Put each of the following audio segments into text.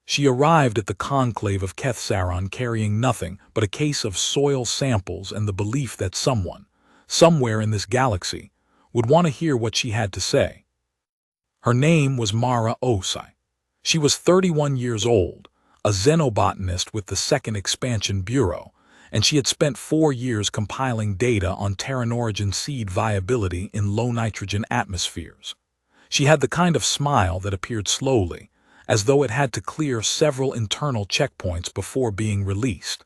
She arrived at the conclave of Kethsaron carrying nothing but a case of soil samples and the belief that someone, somewhere in this galaxy, would want to hear what she had to say. Her name was Mara Osai. She was 31 years old, a xenobotanist with the Second Expansion Bureau, and she had spent 4 years compiling data on Terran origin seed viability in low-nitrogen atmospheres. She had the kind of smile that appeared slowly, as though it had to clear several internal checkpoints before being released.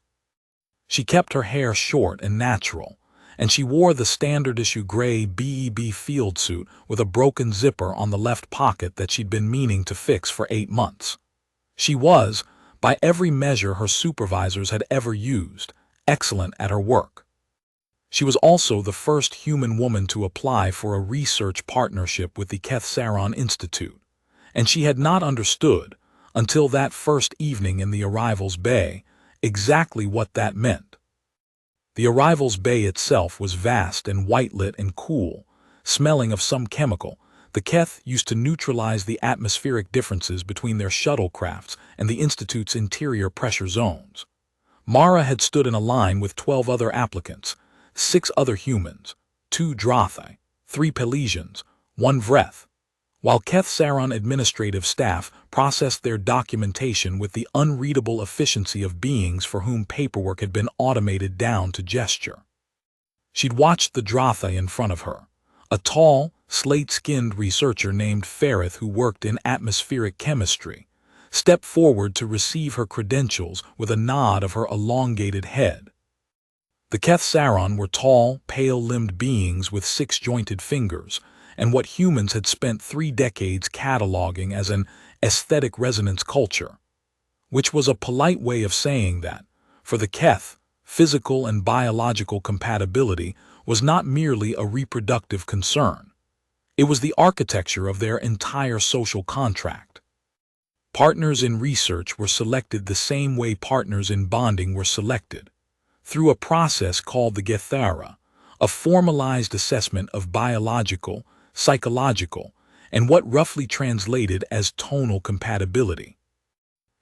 She kept her hair short and natural, and she wore the standard-issue gray BEB field suit with a broken zipper on the left pocket that she'd been meaning to fix for 8 months. She was, by every measure her supervisors had ever used, excellent at her work. She was also the first human woman to apply for a research partnership with the Kethsaron Institute, and she had not understood, until that first evening in the Arrivals Bay, exactly what that meant. The Arrivals Bay itself was vast and white-lit and cool, smelling of some chemical. The Keth used to neutralize the atmospheric differences between their shuttlecrafts and the Institute's interior pressure zones. Mara had stood in a line with 12 other applicants, 6 other humans, 2 Drothi, 3 Pelesians, 1 Vreth, while Kethsaron administrative staff processed their documentation with the unreadable efficiency of beings for whom paperwork had been automated down to gesture. She'd watched the Drothi in front of her, a tall, slate-skinned researcher named Ferrith who worked in atmospheric chemistry, step forward to receive her credentials with a nod of her elongated head. The Kethsaron were tall, pale-limbed beings with 6-jointed fingers, and what humans had spent 3 decades cataloging as an aesthetic resonance culture, which was a polite way of saying that, for the Keth, physical and biological compatibility was not merely a reproductive concern. It was the architecture of their entire social contract. Partners in research were selected the same way partners in bonding were selected, through a process called the Gethara, a formalized assessment of biological, psychological, and what roughly translated as tonal compatibility.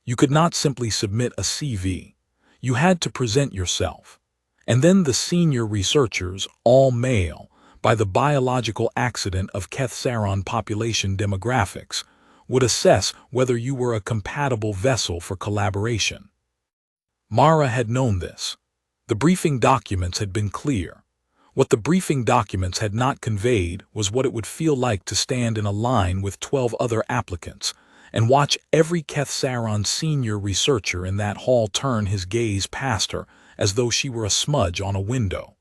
You could not simply submit a CV. You had to present yourself. And then the senior researchers, all male, by the biological accident of Kethsaron population demographics, would assess whether you were a compatible vessel for collaboration. Mara had known this. The briefing documents had been clear. What the briefing documents had not conveyed was what it would feel like to stand in a line with 12 other applicants and watch every Kethsaron senior researcher in that hall turn his gaze past her as though she were a smudge on a window.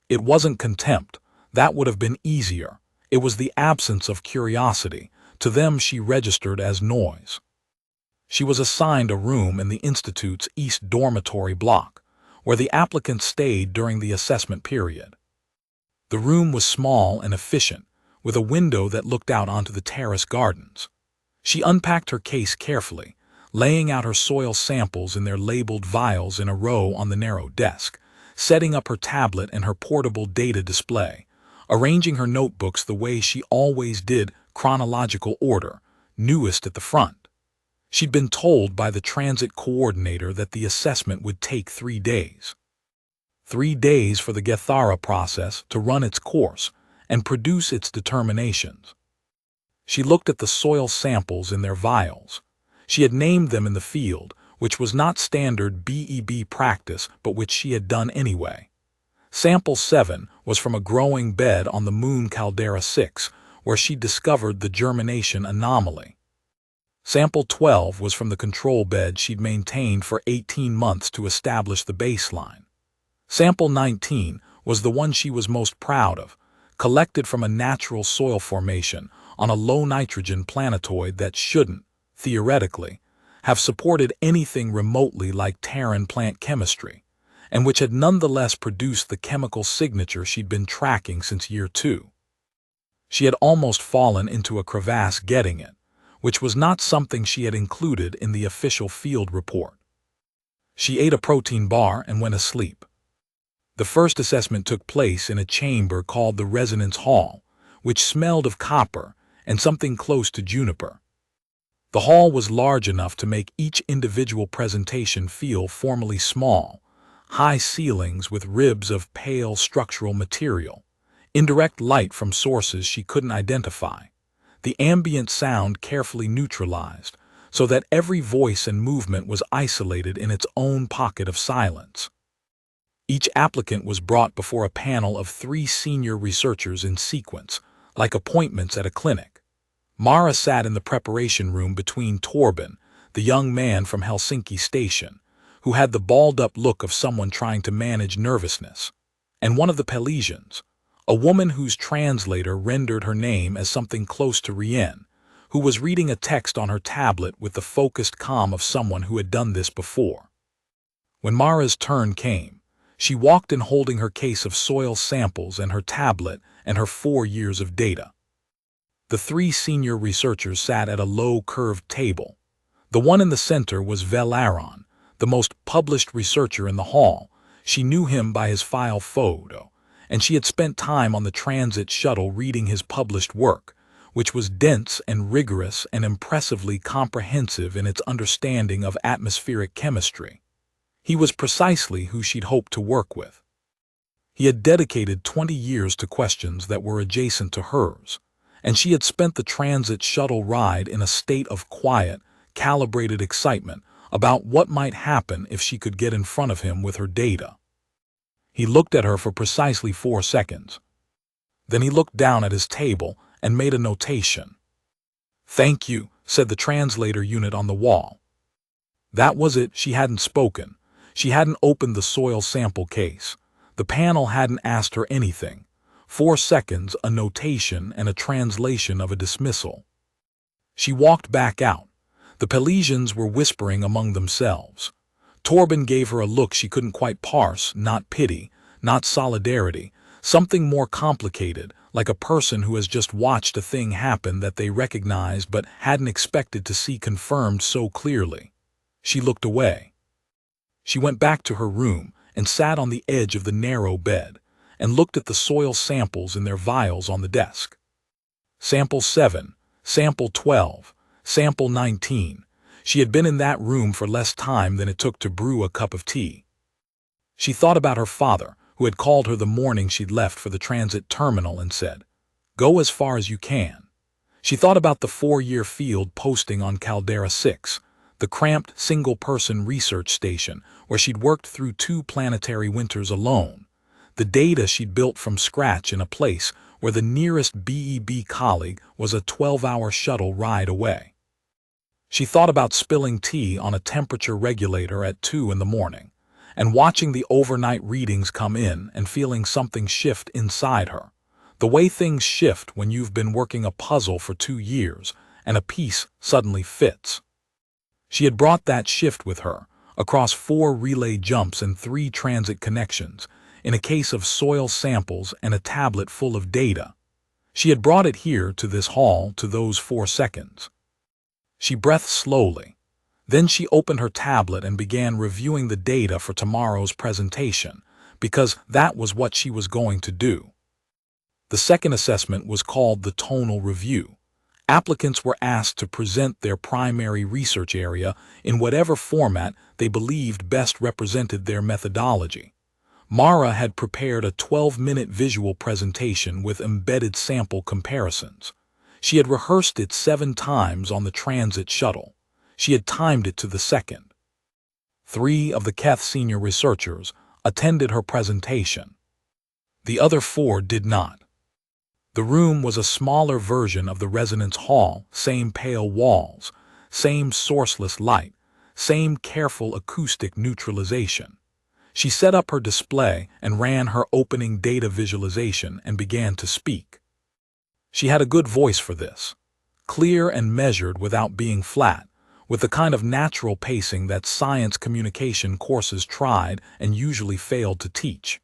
It wasn't contempt. That would have been easier. It was the absence of curiosity. To them she registered as noise. She was assigned a room in the Institute's East Dormitory block, where the applicants stayed during the assessment period. The room was small and efficient, with a window that looked out onto the terrace gardens. She unpacked her case carefully, laying out her soil samples in their labeled vials in a row on the narrow desk, setting up her tablet and her portable data display, arranging her notebooks the way she always did, chronological order, newest at the front. She'd been told by the transit coordinator that the assessment would take 3 days. 3 days for the Gethara process to run its course and produce its determinations. She looked at the soil samples in their vials. She had named them in the field, which was not standard BEB practice but which she had done anyway. Sample 7 was from a growing bed on the moon Caldera 6, where she discovered the germination anomaly. Sample 12 was from the control bed she'd maintained for 18 months to establish the baseline. Sample 19 was the one she was most proud of, collected from a natural soil formation on a low-nitrogen planetoid that shouldn't, theoretically, have supported anything remotely like Terran plant chemistry, and which had nonetheless produced the chemical signature she'd been tracking since year 2. She had almost fallen into a crevasse getting it, which was not something she had included in the official field report. She ate a protein bar and went asleep. The first assessment took place in a chamber called the Resonance Hall, which smelled of copper and something close to juniper. The hall was large enough to make each individual presentation feel formally small, high ceilings with ribs of pale structural material, indirect light from sources she couldn't identify, the ambient sound carefully neutralized so that every voice and movement was isolated in its own pocket of silence. Each applicant was brought before a panel of 3 senior researchers in sequence, like appointments at a clinic. Mara sat in the preparation room between Torben, the young man from Helsinki Station, who had the balled-up look of someone trying to manage nervousness, and one of the Pelesians, a woman whose translator rendered her name as something close to Rien, who was reading a text on her tablet with the focused calm of someone who had done this before. When Mara's turn came, she walked in holding her case of soil samples and her tablet and her 4 years of data. The 3 senior researchers sat at a low, curved table. The one in the center was Velaron, the most published researcher in the hall. She knew him by his file photo, and she had spent time on the transit shuttle reading his published work, which was dense and rigorous and impressively comprehensive in its understanding of atmospheric chemistry. He was precisely who she'd hoped to work with. He had dedicated 20 years to questions that were adjacent to hers, and she had spent the transit shuttle ride in a state of quiet, calibrated excitement about what might happen if she could get in front of him with her data. He looked at her for precisely 4 seconds. Then he looked down at his table and made a notation. "Thank you," said the translator unit on the wall. That was it. She hadn't spoken. She hadn't opened the soil sample case. The panel hadn't asked her anything. 4 seconds, a notation, and a translation of a dismissal. She walked back out. The Pelesians were whispering among themselves. Torben gave her a look she couldn't quite parse, not pity, not solidarity, something more complicated, like a person who has just watched a thing happen that they recognized but hadn't expected to see confirmed so clearly. She looked away. She went back to her room and sat on the edge of the narrow bed and looked at the soil samples in their vials on the desk. Sample 7, Sample 12, Sample 19. She had been in that room for less time than it took to brew a cup of tea. She thought about her father, who had called her the morning she'd left for the transit terminal and said, "Go as far as you can." She thought about the 4-year field posting on Caldera 6, the cramped single-person research station where she'd worked through 2 planetary winters alone, the data she'd built from scratch in a place where the nearest BEB colleague was a 12-hour shuttle ride away. She thought about spilling tea on a temperature regulator at 2 in the morning and watching the overnight readings come in and feeling something shift inside her, the way things shift when you've been working a puzzle for 2 years and a piece suddenly fits. She had brought that shift with her, across 4 relay jumps and 3 transit connections, in a case of soil samples and a tablet full of data. She had brought it here to this hall to those 4 seconds. She breathed slowly. Then she opened her tablet and began reviewing the data for tomorrow's presentation, because that was what she was going to do. The second assessment was called the tonal review. Applicants were asked to present their primary research area in whatever format they believed best represented their methodology. Mara had prepared a 12-minute visual presentation with embedded sample comparisons. She had rehearsed it 7 times on the transit shuttle. She had timed it to the second. 3 of the Keth senior researchers attended her presentation. The other 4 did not. The room was a smaller version of the resonance hall, same pale walls, same sourceless light, same careful acoustic neutralization. She set up her display and ran her opening data visualization and began to speak. She had a good voice for this, clear and measured without being flat, with the kind of natural pacing that science communication courses tried and usually failed to teach.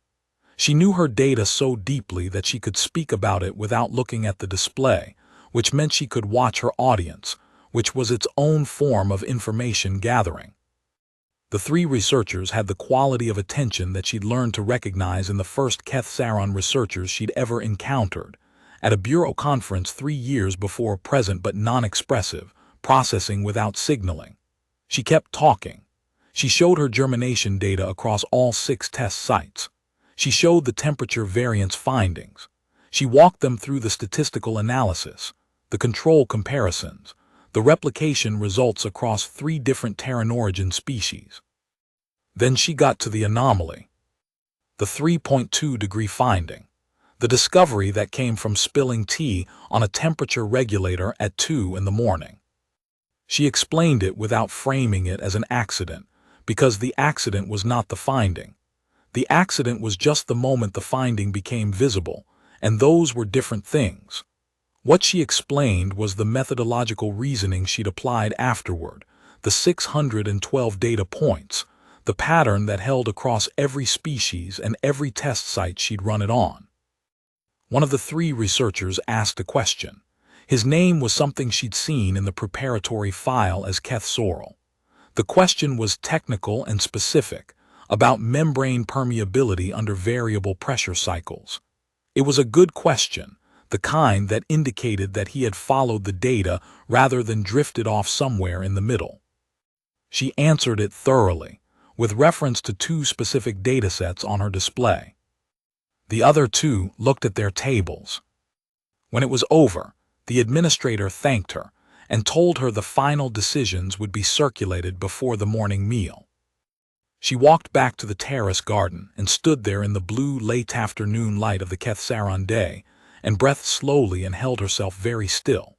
She knew her data so deeply that she could speak about it without looking at the display, which meant she could watch her audience, which was its own form of information gathering. The 3 researchers had the quality of attention that she'd learned to recognize in the first Keth Saron researchers she'd ever encountered, at a bureau conference 3 years before, present but non-expressive, processing without signaling. She kept talking. She showed her germination data across all 6 test sites. She showed the temperature variance findings. She walked them through the statistical analysis, the control comparisons, the replication results across 3 different Terran origin species. Then she got to the anomaly, the 3.2-degree finding, the discovery that came from spilling tea on a temperature regulator at 2 in the morning. She explained it without framing it as an accident, because the accident was not the finding. The accident was just the moment the finding became visible, and those were different things. What she explained was the methodological reasoning she'd applied afterward, the 612 data points, the pattern that held across every species and every test site she'd run it on. One of the 3 researchers asked a question. His name was something she'd seen in the preparatory file as Keth Sorrell. The question was technical and specific, about membrane permeability under variable pressure cycles. It was a good question, the kind that indicated that he had followed the data rather than drifted off somewhere in the middle. She answered it thoroughly, with reference to 2 specific datasets on her display. The other 2 looked at their tables. When it was over, the administrator thanked her and told her the final decisions would be circulated before the morning meal. She walked back to the terrace garden and stood there in the blue late afternoon light of the Kethsaron day, and breathed slowly and held herself very still.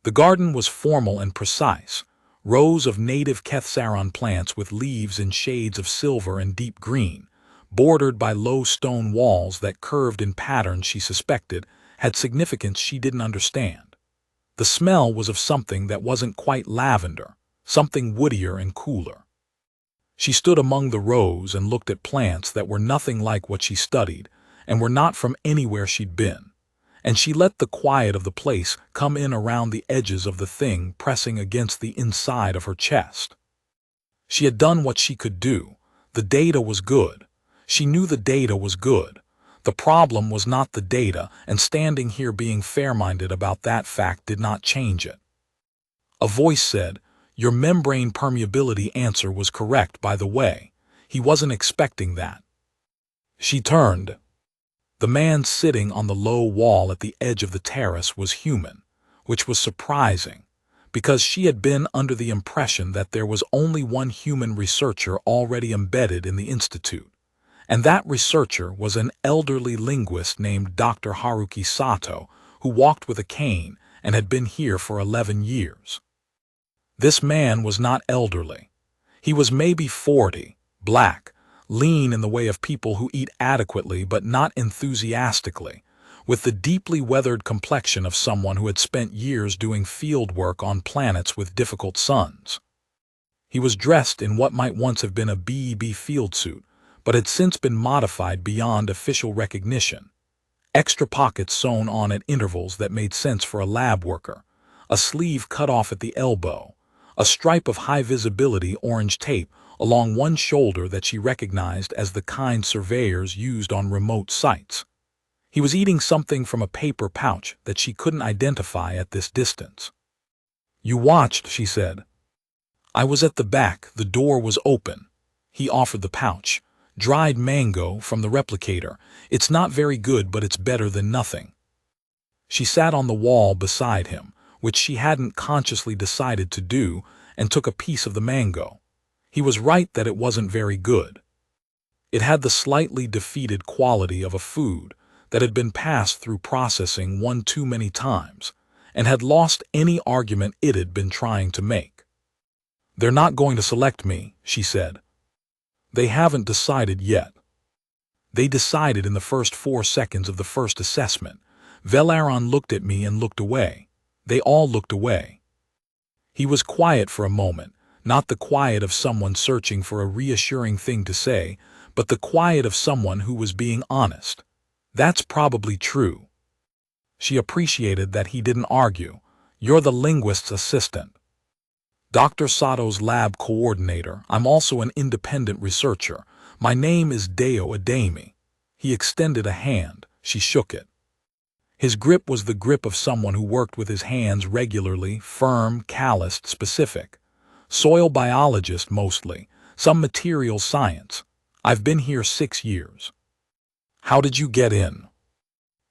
The garden was formal and precise, rows of native Kethsaron plants with leaves in shades of silver and deep green, bordered by low stone walls that curved in patterns she suspected had significance she didn't understand. The smell was of something that wasn't quite lavender, something woodier and cooler. She stood among the rows and looked at plants that were nothing like what she studied and were not from anywhere she'd been, and she let the quiet of the place come in around the edges of the thing pressing against the inside of her chest. She had done what she could do. The data was good. She knew the data was good. The problem was not the data, and standing here being fair-minded about that fact did not change it. A voice said, "Your membrane permeability answer was correct, by the way. He wasn't expecting that." She turned. The man sitting on the low wall at the edge of the terrace was human, which was surprising, because she had been under the impression that there was only one human researcher already embedded in the institute, and that researcher was an elderly linguist named Dr. Haruki Sato, who walked with a cane and had been here for 11 years. This man was not elderly. He was maybe 40, black, lean in the way of people who eat adequately but not enthusiastically, with the deeply weathered complexion of someone who had spent years doing field work on planets with difficult suns. He was dressed in what might once have been a BEB field suit, but had since been modified beyond official recognition. Extra pockets sewn on at intervals that made sense for a lab worker, a sleeve cut off at the elbow, a stripe of high-visibility orange tape along one shoulder that she recognized as the kind surveyors used on remote sites. He was eating something from a paper pouch that she couldn't identify at this distance. "You watched," she said. "I was at the back. The door was open." He offered the pouch. "Dried mango from the replicator. It's not very good, but it's better than nothing." She sat on the wall beside him, which she hadn't consciously decided to do, and took a piece of the mango. He was right that it wasn't very good. It had the slightly defeated quality of a food that had been passed through processing one too many times, and had lost any argument it had been trying to make. "They're not going to select me," she said. "They haven't decided yet. They decided in the first 4 seconds of the first assessment." Velaron looked at me and looked away. They all looked away. He was quiet for a moment, not the quiet of someone searching for a reassuring thing to say, but the quiet of someone who was being honest. "That's probably true." She appreciated that he didn't argue. "You're the linguist's assistant." "Dr. Sato's lab coordinator. I'm also an independent researcher. My name is Deo Ademi." He extended a hand. She shook it. His grip was the grip of someone who worked with his hands regularly, firm, calloused, specific. Soil biologist mostly, some material science. I've been here 6 years. How did you get in?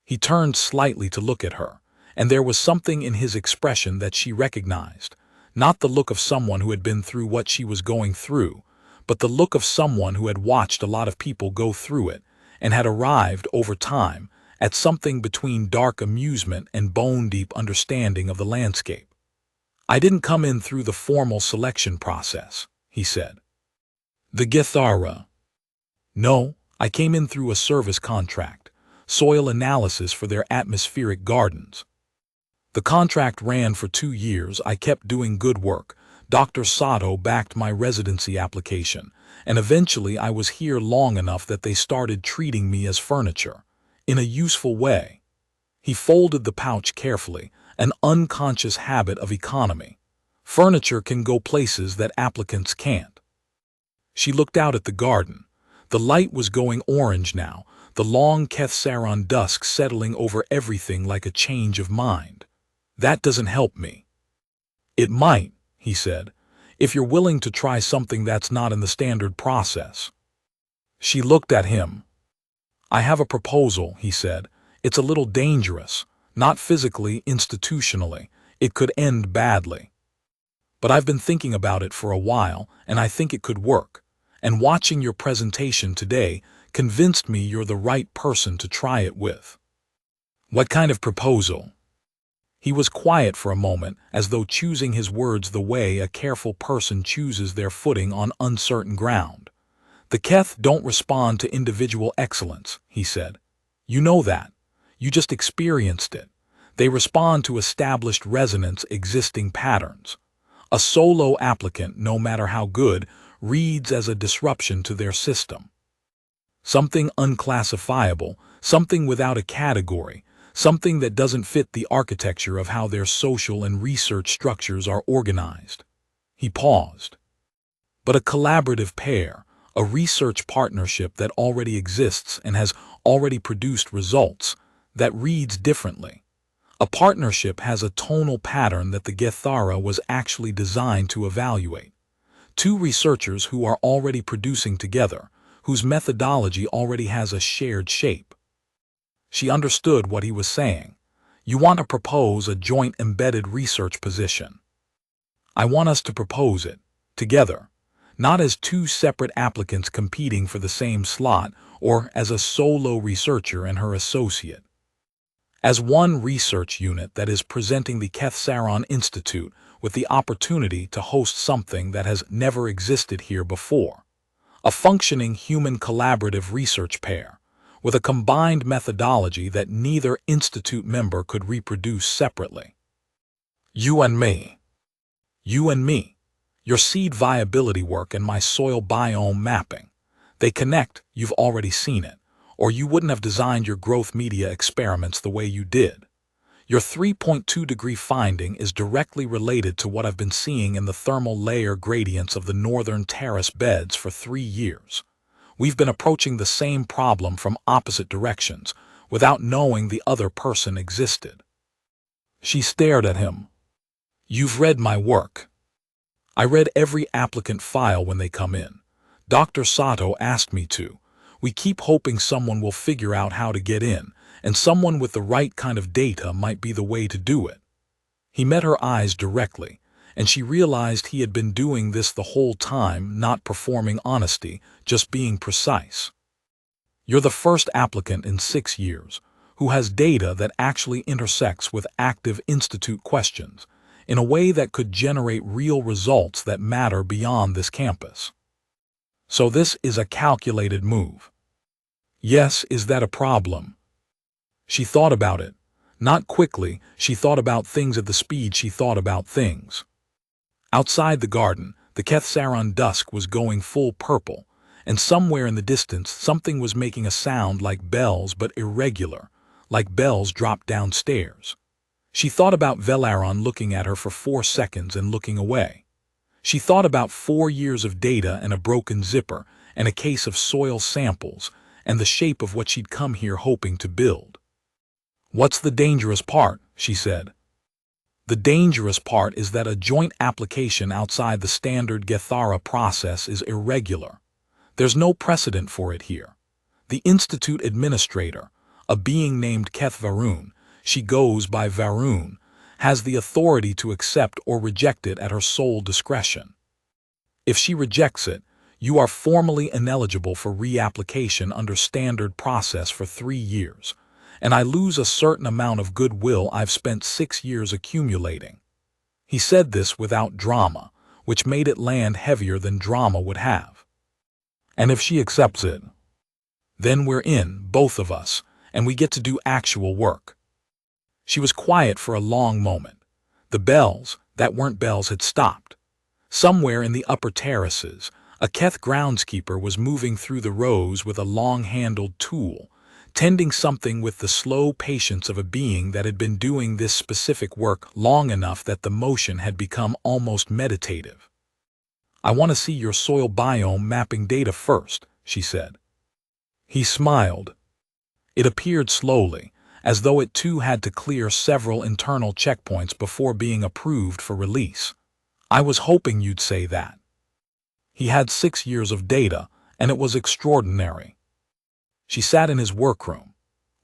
He turned slightly to look at her, and there was something in his expression that she recognized. Not the look of someone who had been through what she was going through, but the look of someone who had watched a lot of people go through it, and had arrived, over time, at something between dark amusement and bone-deep understanding of the landscape. I didn't come in through the formal selection process, he said. The Githara. No, I came in through a service contract, soil analysis for their atmospheric gardens. The contract ran for 2 years. I kept doing good work. Dr. Sato backed my residency application, and eventually I was here long enough that they started treating me as furniture, in a useful way. He folded the pouch carefully, an unconscious habit of economy. Furniture can go places that applicants can't. She looked out at the garden. The light was going orange now, the long Kethsaron dusk settling over everything like a change of mind. That doesn't help me. It might, he said, if you're willing to try something that's not in the standard process. She looked at him. I have a proposal, he said. It's a little dangerous, not physically, institutionally. It could end badly. But I've been thinking about it for a while, and I think it could work. And watching your presentation today convinced me you're the right person to try it with. What kind of proposal? He was quiet for a moment, as though choosing his words the way a careful person chooses their footing on uncertain ground. The Keth don't respond to individual excellence, he said. You know that. You just experienced it. They respond to established resonance, existing patterns. A solo applicant, no matter how good, reads as a disruption to their system. Something unclassifiable, something without a category, something that doesn't fit the architecture of how their social and research structures are organized. He paused. But a collaborative pair, a research partnership that already exists and has already produced results, that reads differently. A partnership has a tonal pattern that the Gethara was actually designed to evaluate. 2 researchers who are already producing together, whose methodology already has a shared shape. She understood what he was saying. You want to propose a joint embedded research position. I want us to propose it, together, not as 2 separate applicants competing for the same slot or as a solo researcher and her associate. As one research unit that is presenting the Kethsaron Institute with the opportunity to host something that has never existed here before. A functioning human collaborative research pair, with a combined methodology that neither institute member could reproduce separately. You and me. You and me. Your seed viability work and my soil biome mapping. They connect, you've already seen it, or you wouldn't have designed your growth media experiments the way you did. Your 3.2-degree finding is directly related to what I've been seeing in the thermal layer gradients of the northern terrace beds for 3 years. We've been approaching the same problem from opposite directions, without knowing the other person existed. She stared at him. You've read my work. I read every applicant file when they come in. Dr. Sato asked me to. We keep hoping someone will figure out how to get in, and someone with the right kind of data might be the way to do it. He met her eyes directly, and she realized he had been doing this the whole time, not performing honesty, just being precise. You're the first applicant in 6 years who has data that actually intersects with active institute questions in a way that could generate real results that matter beyond this campus. So this is a calculated move. Yes, is that a problem? She thought about it. Not quickly, she thought about things at the speed she thought about things. Outside the garden, the Kethsaron dusk was going full purple, and somewhere in the distance something was making a sound like bells but irregular, like bells dropped downstairs. She thought about Velaron looking at her for 4 seconds and looking away. She thought about 4 years of data and a broken zipper and a case of soil samples and the shape of what she'd come here hoping to build. What's the dangerous part? She said. The dangerous part is that a joint application outside the standard Gethara process is irregular. There's no precedent for it here. The Institute administrator, a being named Keth Varun, she goes by Varun, has the authority to accept or reject it at her sole discretion. If she rejects it, you are formally ineligible for reapplication under standard process for 3 years, and I lose a certain amount of goodwill I've spent 6 years accumulating. He said this without drama, which made it land heavier than drama would have. And if she accepts it, then we're in, both of us, and we get to do actual work. She was quiet for a long moment. The bells, that weren't bells, had stopped. Somewhere in the upper terraces, a Keth groundskeeper was moving through the rows with a long-handled tool, tending something with the slow patience of a being that had been doing this specific work long enough that the motion had become almost meditative. I want to see your soil biome mapping data first, she said. He smiled. It appeared slowly, as though it too had to clear several internal checkpoints before being approved for release. I was hoping you'd say that. He had 6 years of data, and it was extraordinary. She sat in his workroom,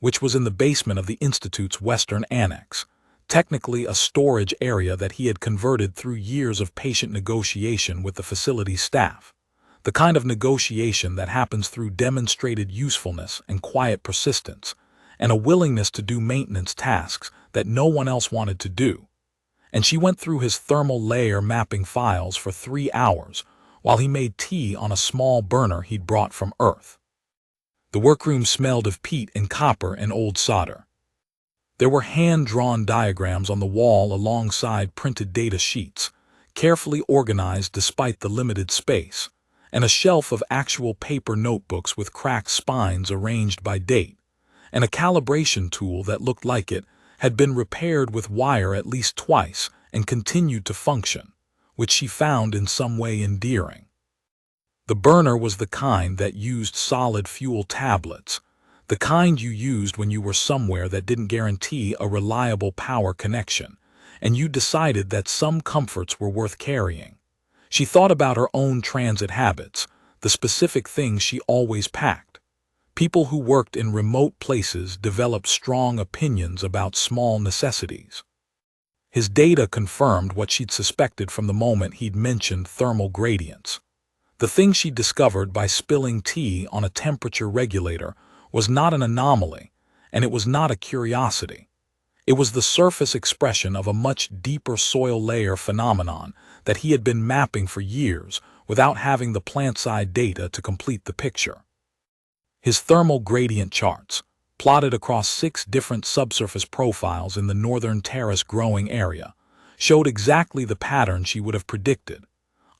which was in the basement of the Institute's western annex, technically a storage area that he had converted through years of patient negotiation with the facility's staff, the kind of negotiation that happens through demonstrated usefulness and quiet persistence, and a willingness to do maintenance tasks that no one else wanted to do. And she went through his thermal layer mapping files for 3 hours while he made tea on a small burner he'd brought from Earth. The workroom smelled of peat and copper and old solder. There were hand-drawn diagrams on the wall alongside printed data sheets, carefully organized despite the limited space, and a shelf of actual paper notebooks with cracked spines arranged by date, and a calibration tool that looked like it had been repaired with wire at least twice and continued to function, which she found in some way endearing. The burner was the kind that used solid fuel tablets, the kind you used when you were somewhere that didn't guarantee a reliable power connection, and you decided that some comforts were worth carrying. She thought about her own transit habits, the specific things she always packed. People who worked in remote places developed strong opinions about small necessities. His data confirmed what she'd suspected from the moment he'd mentioned thermal gradients. The thing she'd discovered by spilling tea on a temperature regulator was not an anomaly, and it was not a curiosity. It was the surface expression of a much deeper soil layer phenomenon that he had been mapping for years without having the plant-side data to complete the picture. His thermal gradient charts, plotted across 6 different subsurface profiles in the northern terrace growing area, showed exactly the pattern she would have predicted.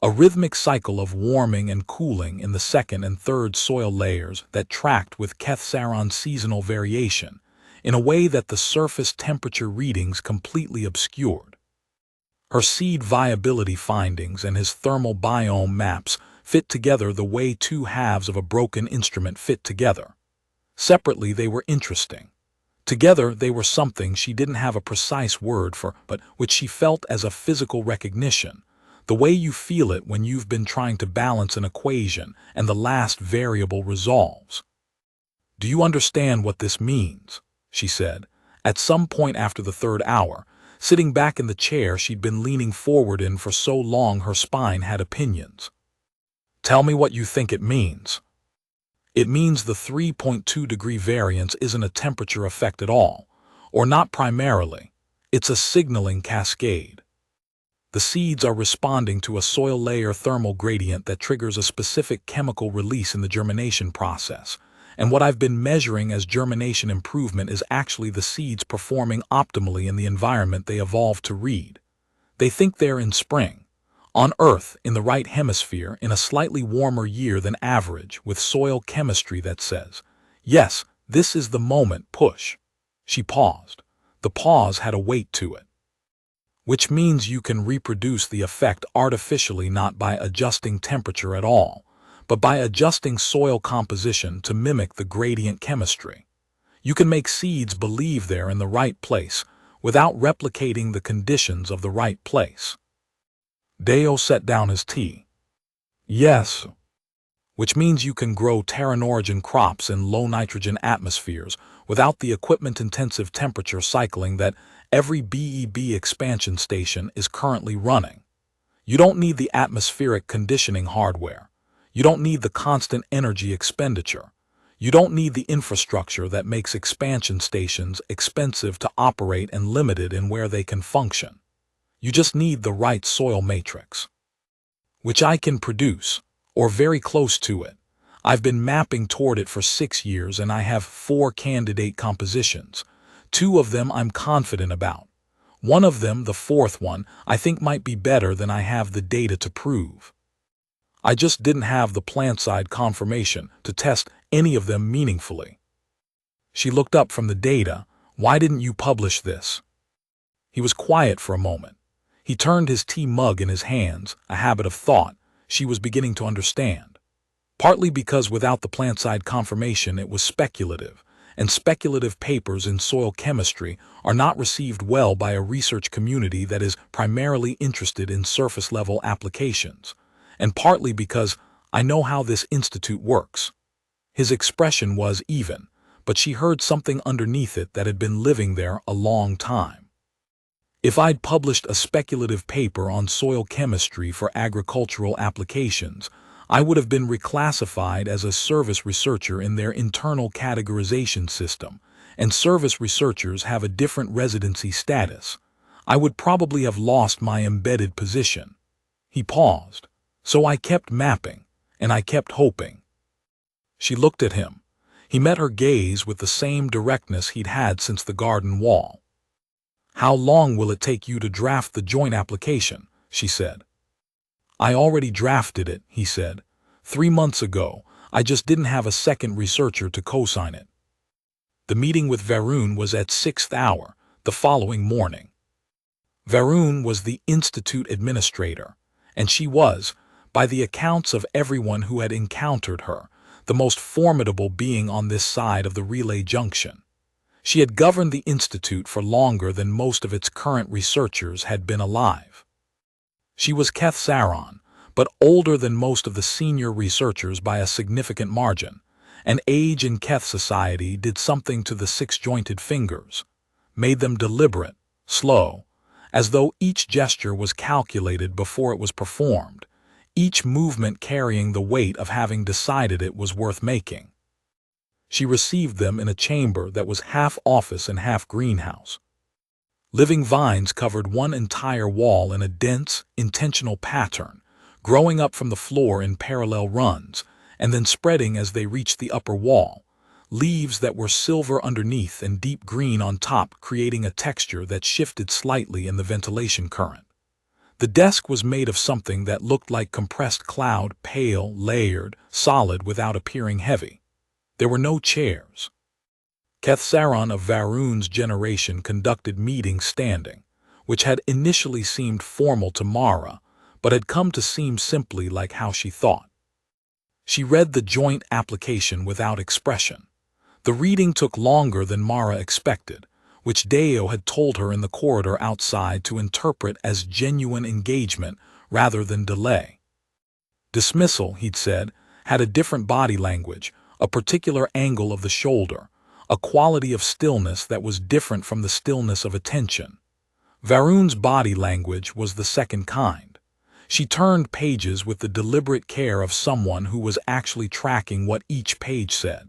A rhythmic cycle of warming and cooling in the second and third soil layers that tracked with Keth-Saron's seasonal variation in a way that the surface temperature readings completely obscured. Her seed viability findings and his thermal biome maps fit together the way 2 halves of a broken instrument fit together. Separately, they were interesting. Together, they were something she didn't have a precise word for, but which she felt as a physical recognition, the way you feel it when you've been trying to balance an equation and the last variable resolves. "Do you understand what this means?" she said, at some point after the 3rd hour, sitting back in the chair she'd been leaning forward in for so long her spine had opinions. "Tell me what you think it means." "It means the 3.2-degree variance isn't a temperature effect at all, or not primarily. It's a signaling cascade. The seeds are responding to a soil layer thermal gradient that triggers a specific chemical release in the germination process, and what I've been measuring as germination improvement is actually the seeds performing optimally in the environment they evolved to read. They think they're in spring, on Earth in the right hemisphere in a slightly warmer year than average, with soil chemistry that says, yes, this is the moment, push." She paused. The pause had a weight to it. "Which means you can reproduce the effect artificially, not by adjusting temperature at all, but by adjusting soil composition to mimic the gradient chemistry. You can make seeds believe they're in the right place without replicating the conditions of the right place. Deo set down his tea. Yes, which means you can grow Terran-origin crops in low-nitrogen atmospheres without the equipment-intensive temperature cycling that every BEB expansion station is currently running. You don't need the atmospheric conditioning hardware. You don't need the constant energy expenditure. You don't need the infrastructure that makes expansion stations expensive to operate and limited in where they can function. You just need the right soil matrix, which I can produce, or very close to it. I've been mapping toward it for 6 years and I have 4 candidate compositions. 2 of them I'm confident about. One of them, the 4th one, I think might be better than I have the data to prove. I just didn't have the plant-side confirmation to test any of them meaningfully. She looked up from the data. Why didn't you publish this? He was quiet for a moment. He turned his tea mug in his hands, a habit of thought she was beginning to understand. Partly because without the plant-side confirmation it was speculative, and speculative papers in soil chemistry are not received well by a research community that is primarily interested in surface-level applications, and partly because I know how this institute works. His expression was even, but she heard something underneath it that had been living there a long time. If I'd published a speculative paper on soil chemistry for agricultural applications, I would have been reclassified as a service researcher in their internal categorization system, and service researchers have a different residency status. I would probably have lost my embedded position. He paused. So I kept mapping, and I kept hoping. She looked at him. He met her gaze with the same directness he'd had since the garden wall. How long will it take you to draft the joint application? She said. I already drafted it, he said. 3 months ago. I just didn't have a second researcher to co-sign it. The meeting with Varun was at 6th hour, the following morning. Varun was the institute administrator, and she was, by the accounts of everyone who had encountered her, the most formidable being on this side of the relay junction. She had governed the institute for longer than most of its current researchers had been alive. She was Keth Saron, but older than most of the senior researchers by a significant margin, and age in Keth society did something to the 6-jointed fingers, made them deliberate, slow, as though each gesture was calculated before it was performed, each movement carrying the weight of having decided it was worth making. She received them in a chamber that was half office and half greenhouse. Living vines covered one entire wall in a dense, intentional pattern, growing up from the floor in parallel runs, and then spreading as they reached the upper wall, leaves that were silver underneath and deep green on top, creating a texture that shifted slightly in the ventilation current. The desk was made of something that looked like compressed cloud, pale, layered, solid without appearing heavy. There were no chairs. Keth Saron of Varun's generation conducted meetings standing, which had initially seemed formal to Mara, but had come to seem simply like how she thought. She read the joint application without expression. The reading took longer than Mara expected, which Deo had told her in the corridor outside to interpret as genuine engagement rather than delay. Dismissal, he'd said, had a different body language, a particular angle of the shoulder, a quality of stillness that was different from the stillness of attention. Varun's body language was the second kind. She turned pages with the deliberate care of someone who was actually tracking what each page said.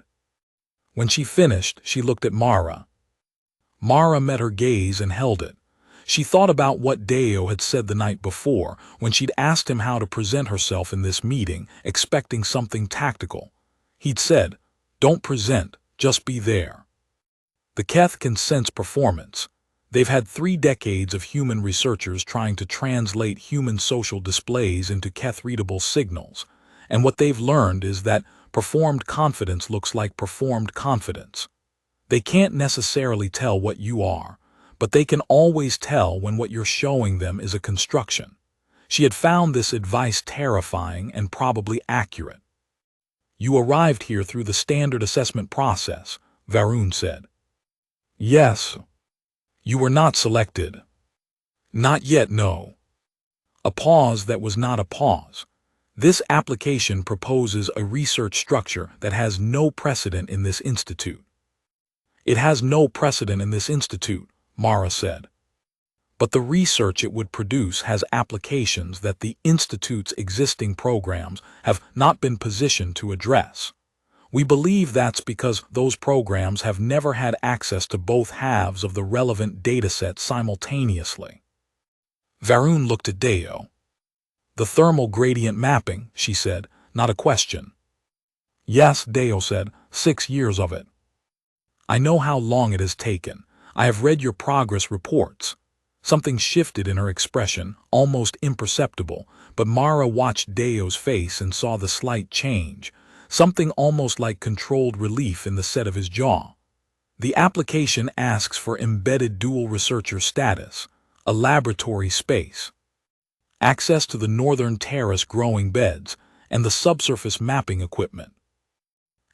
When she finished, she looked at Mara. Mara met her gaze and held it. She thought about what Deo had said the night before when she'd asked him how to present herself in this meeting, expecting something tactical. He'd said, "Don't present, just be there." The Keth can sense performance. They've had 3 decades of human researchers trying to translate human social displays into Keth-readable signals, and what they've learned is that performed confidence looks like performed confidence. They can't necessarily tell what you are, but they can always tell when what you're showing them is a construction. She had found this advice terrifying and probably accurate. You arrived here through the standard assessment process, Varun said. Yes. You were not selected. Not yet, no. A pause that was not a pause. This application proposes a research structure that has no precedent in this institute. It has no precedent in this institute, Mara said. But the research it would produce has applications that the institute's existing programs have not been positioned to address. We believe that's because those programs have never had access to both halves of the relevant dataset simultaneously. Varun looked at Deo. The thermal gradient mapping, she said, not a question. Yes, Deo said, 6 years of it. I know how long it has taken. I have read your progress reports. Something shifted in her expression, almost imperceptible, but Mara watched Deo's face and saw the slight change, something almost like controlled relief in the set of his jaw. The application asks for embedded dual researcher status, a laboratory space, access to the northern terrace growing beds, and the subsurface mapping equipment.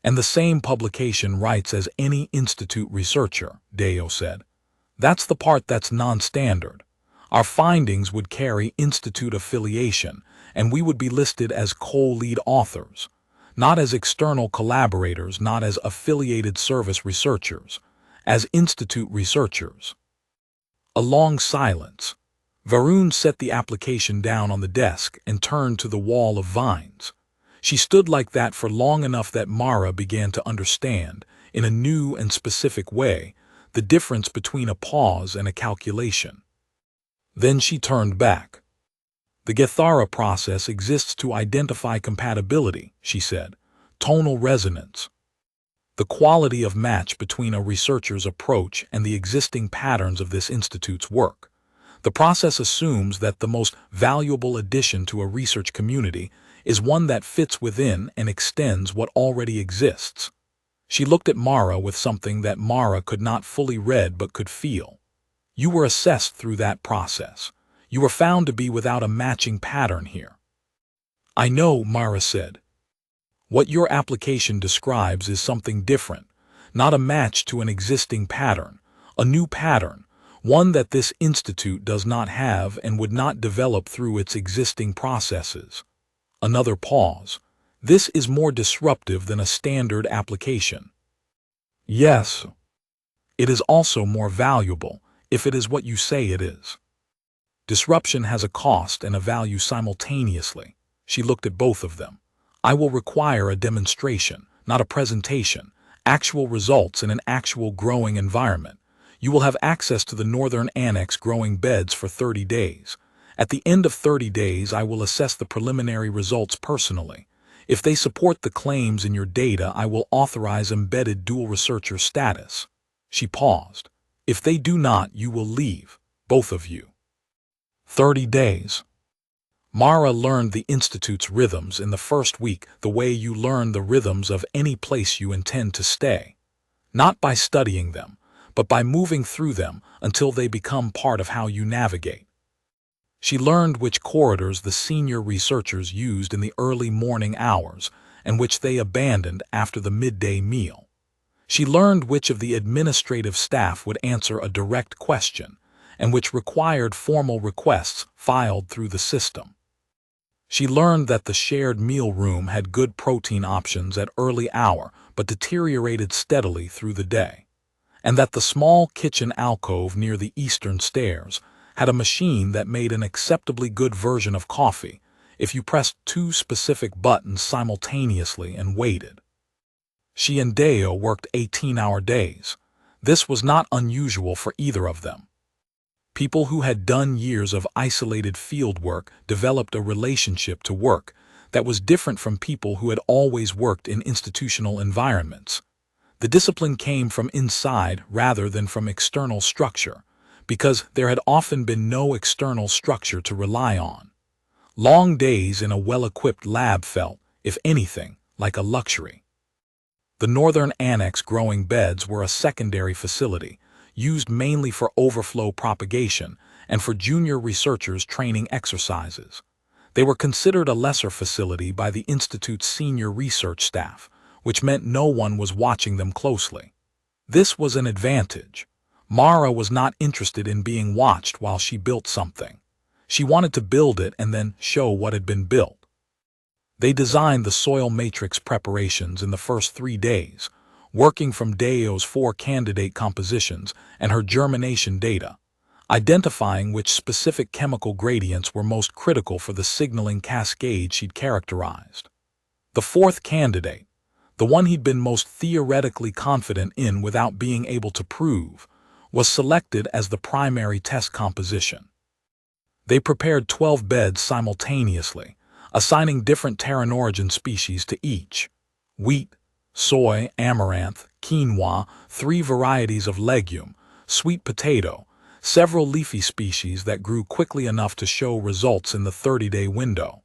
And the same publication rights as any institute researcher, Deo said. That's the part that's non-standard. Our findings would carry institute affiliation, and we would be listed as co-lead authors, not as external collaborators, not as affiliated service researchers, as institute researchers. A long silence. Varun set the application down on the desk and turned to the wall of vines. She stood like that for long enough that Mara began to understand, in a new and specific way, the difference between a pause and a calculation. Then she turned back. The Gethara process exists to identify compatibility, she said, tonal resonance. The quality of match between a researcher's approach and the existing patterns of this institute's work. The process assumes that the most valuable addition to a research community is one that fits within and extends what already exists. She looked at Mara with something that Mara could not fully read but could feel. You were assessed through that process. You were found to be without a matching pattern here. I know, Mara said. What your application describes is something different, not a match to an existing pattern, a new pattern, one that this institute does not have and would not develop through its existing processes. Another pause. This is more disruptive than a standard application. Yes. It is also more valuable, if it is what you say it is. Disruption has a cost and a value simultaneously. She looked at both of them. I will require a demonstration, not a presentation, actual results in an actual growing environment. You will have access to the northern annex growing beds for 30 days. At the end of 30 days, I will assess the preliminary results personally. If they support the claims in your data, I will authorize embedded dual researcher status. She paused. If they do not, you will leave, both of you. 30 days. Mara learned the Institute's rhythms in the first week the way you learn the rhythms of any place you intend to stay. Not by studying them, but by moving through them until they become part of how you navigate. She learned which corridors the senior researchers used in the early morning hours and which they abandoned after the midday meal. She learned which of the administrative staff would answer a direct question and which required formal requests filed through the system. She learned that the shared meal room had good protein options at early hour but deteriorated steadily through the day, and that the small kitchen alcove near the eastern stairs had a machine that made an acceptably good version of coffee if you pressed 2 specific buttons simultaneously and waited. She and Deo worked 18-hour days. This was not unusual for either of them. People who had done years of isolated field work developed a relationship to work that was different from people who had always worked in institutional environments. The discipline came from inside rather than from external structure, because there had often been no external structure to rely on. Long days in a well-equipped lab felt, if anything, like a luxury. The northern annex growing beds were a secondary facility, used mainly for overflow propagation and for junior researchers training exercises. They were considered a lesser facility by the Institute's senior research staff, which meant no one was watching them closely. This was an advantage. Mara was not interested in being watched while she built something. She wanted to build it and then show what had been built. They designed the soil matrix preparations in the first 3 days, working from Deo's 4 candidate compositions and her germination data, identifying which specific chemical gradients were most critical for the signaling cascade she'd characterized. The 4th candidate, the one he'd been most theoretically confident in without being able to prove, was selected as the primary test composition. They prepared 12 beds simultaneously, assigning different Terran-origin species to each: wheat, soy, amaranth, quinoa, 3 varieties of legume, sweet potato, several leafy species that grew quickly enough to show results in the 30-day window.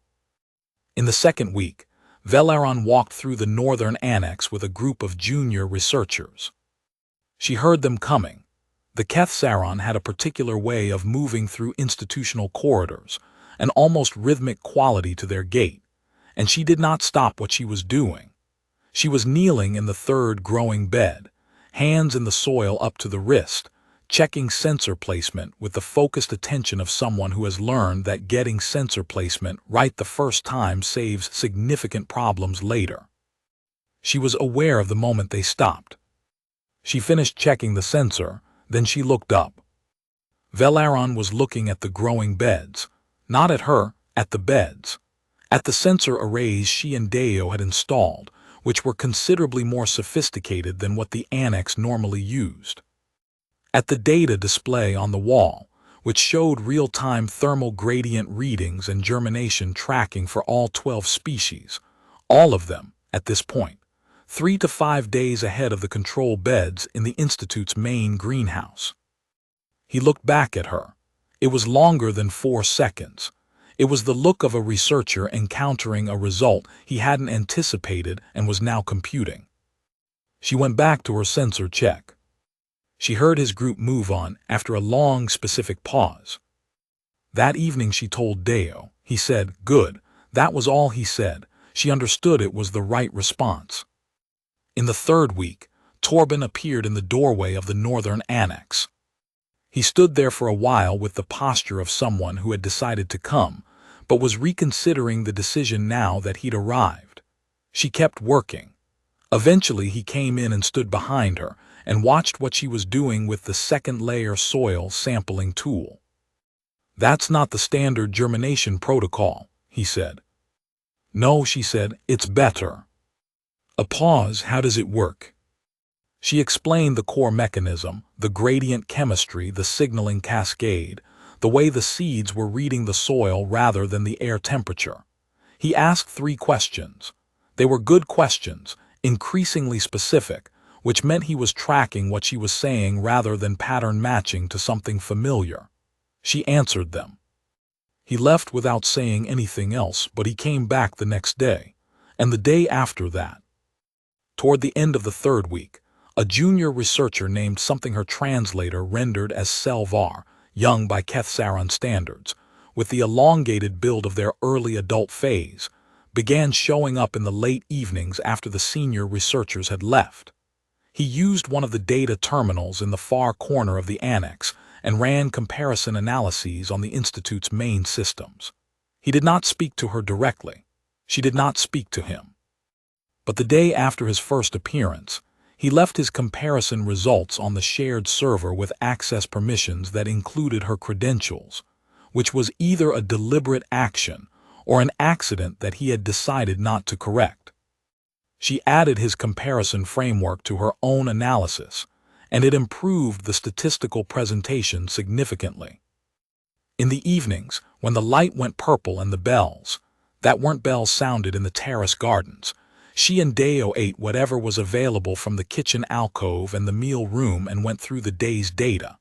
In the 2nd week, Velaron walked through the northern annex with a group of junior researchers. She heard them coming. The Kethsaron had a particular way of moving through institutional corridors, an almost rhythmic quality to their gait, and she did not stop what she was doing. She was kneeling in the 3rd growing bed, hands in the soil up to the wrist, checking sensor placement with the focused attention of someone who has learned that getting sensor placement right the first time saves significant problems later. She was aware of the moment they stopped. She finished checking the sensor, then she looked up. Velaron was looking at the growing beds, not at her, at the beds, at the sensor arrays she and Deo had installed, which were considerably more sophisticated than what the annex normally used. At the data display on the wall, which showed real-time thermal gradient readings and germination tracking for all 12 species, all of them, at this point, 3 to 5 days ahead of the control beds in the Institute's main greenhouse. He looked back at her. It was longer than 4 seconds. It was the look of a researcher encountering a result he hadn't anticipated and was now computing. She went back to her sensor check. She heard his group move on after a long, specific pause. That evening she told Deo. He said, "Good." That was all he said. She understood it was the right response. In the 3rd week, Torben appeared in the doorway of the northern annex. He stood there for a while with the posture of someone who had decided to come, but was reconsidering the decision now that he'd arrived. She kept working. Eventually he came in and stood behind her and watched what she was doing with the 2nd-layer soil sampling tool. "That's not the standard germination protocol," he said. "No," she said, "it's better." A pause. "How does it work?" She explained the core mechanism, the gradient chemistry, the signaling cascade, the way the seeds were reading the soil rather than the air temperature. He asked 3 questions. They were good questions, increasingly specific, which meant he was tracking what she was saying rather than pattern matching to something familiar. She answered them. He left without saying anything else, but he came back the next day, and the day after that. Toward the end of the 3rd week, a junior researcher named something her translator rendered as Selvar, young by Kethsaron standards, with the elongated build of their early adult phase, began showing up in the late evenings after the senior researchers had left. He used one of the data terminals in the far corner of the annex and ran comparison analyses on the Institute's main systems. He did not speak to her directly. She did not speak to him. But the day after his first appearance, he left his comparison results on the shared server with access permissions that included her credentials, which was either a deliberate action or an accident that he had decided not to correct. She added his comparison framework to her own analysis, and it improved the statistical presentation significantly. In the evenings, when the light went purple and the bells, that weren't bells sounded in the terrace gardens, she and Deo ate whatever was available from the kitchen alcove and the meal room and went through the day's data.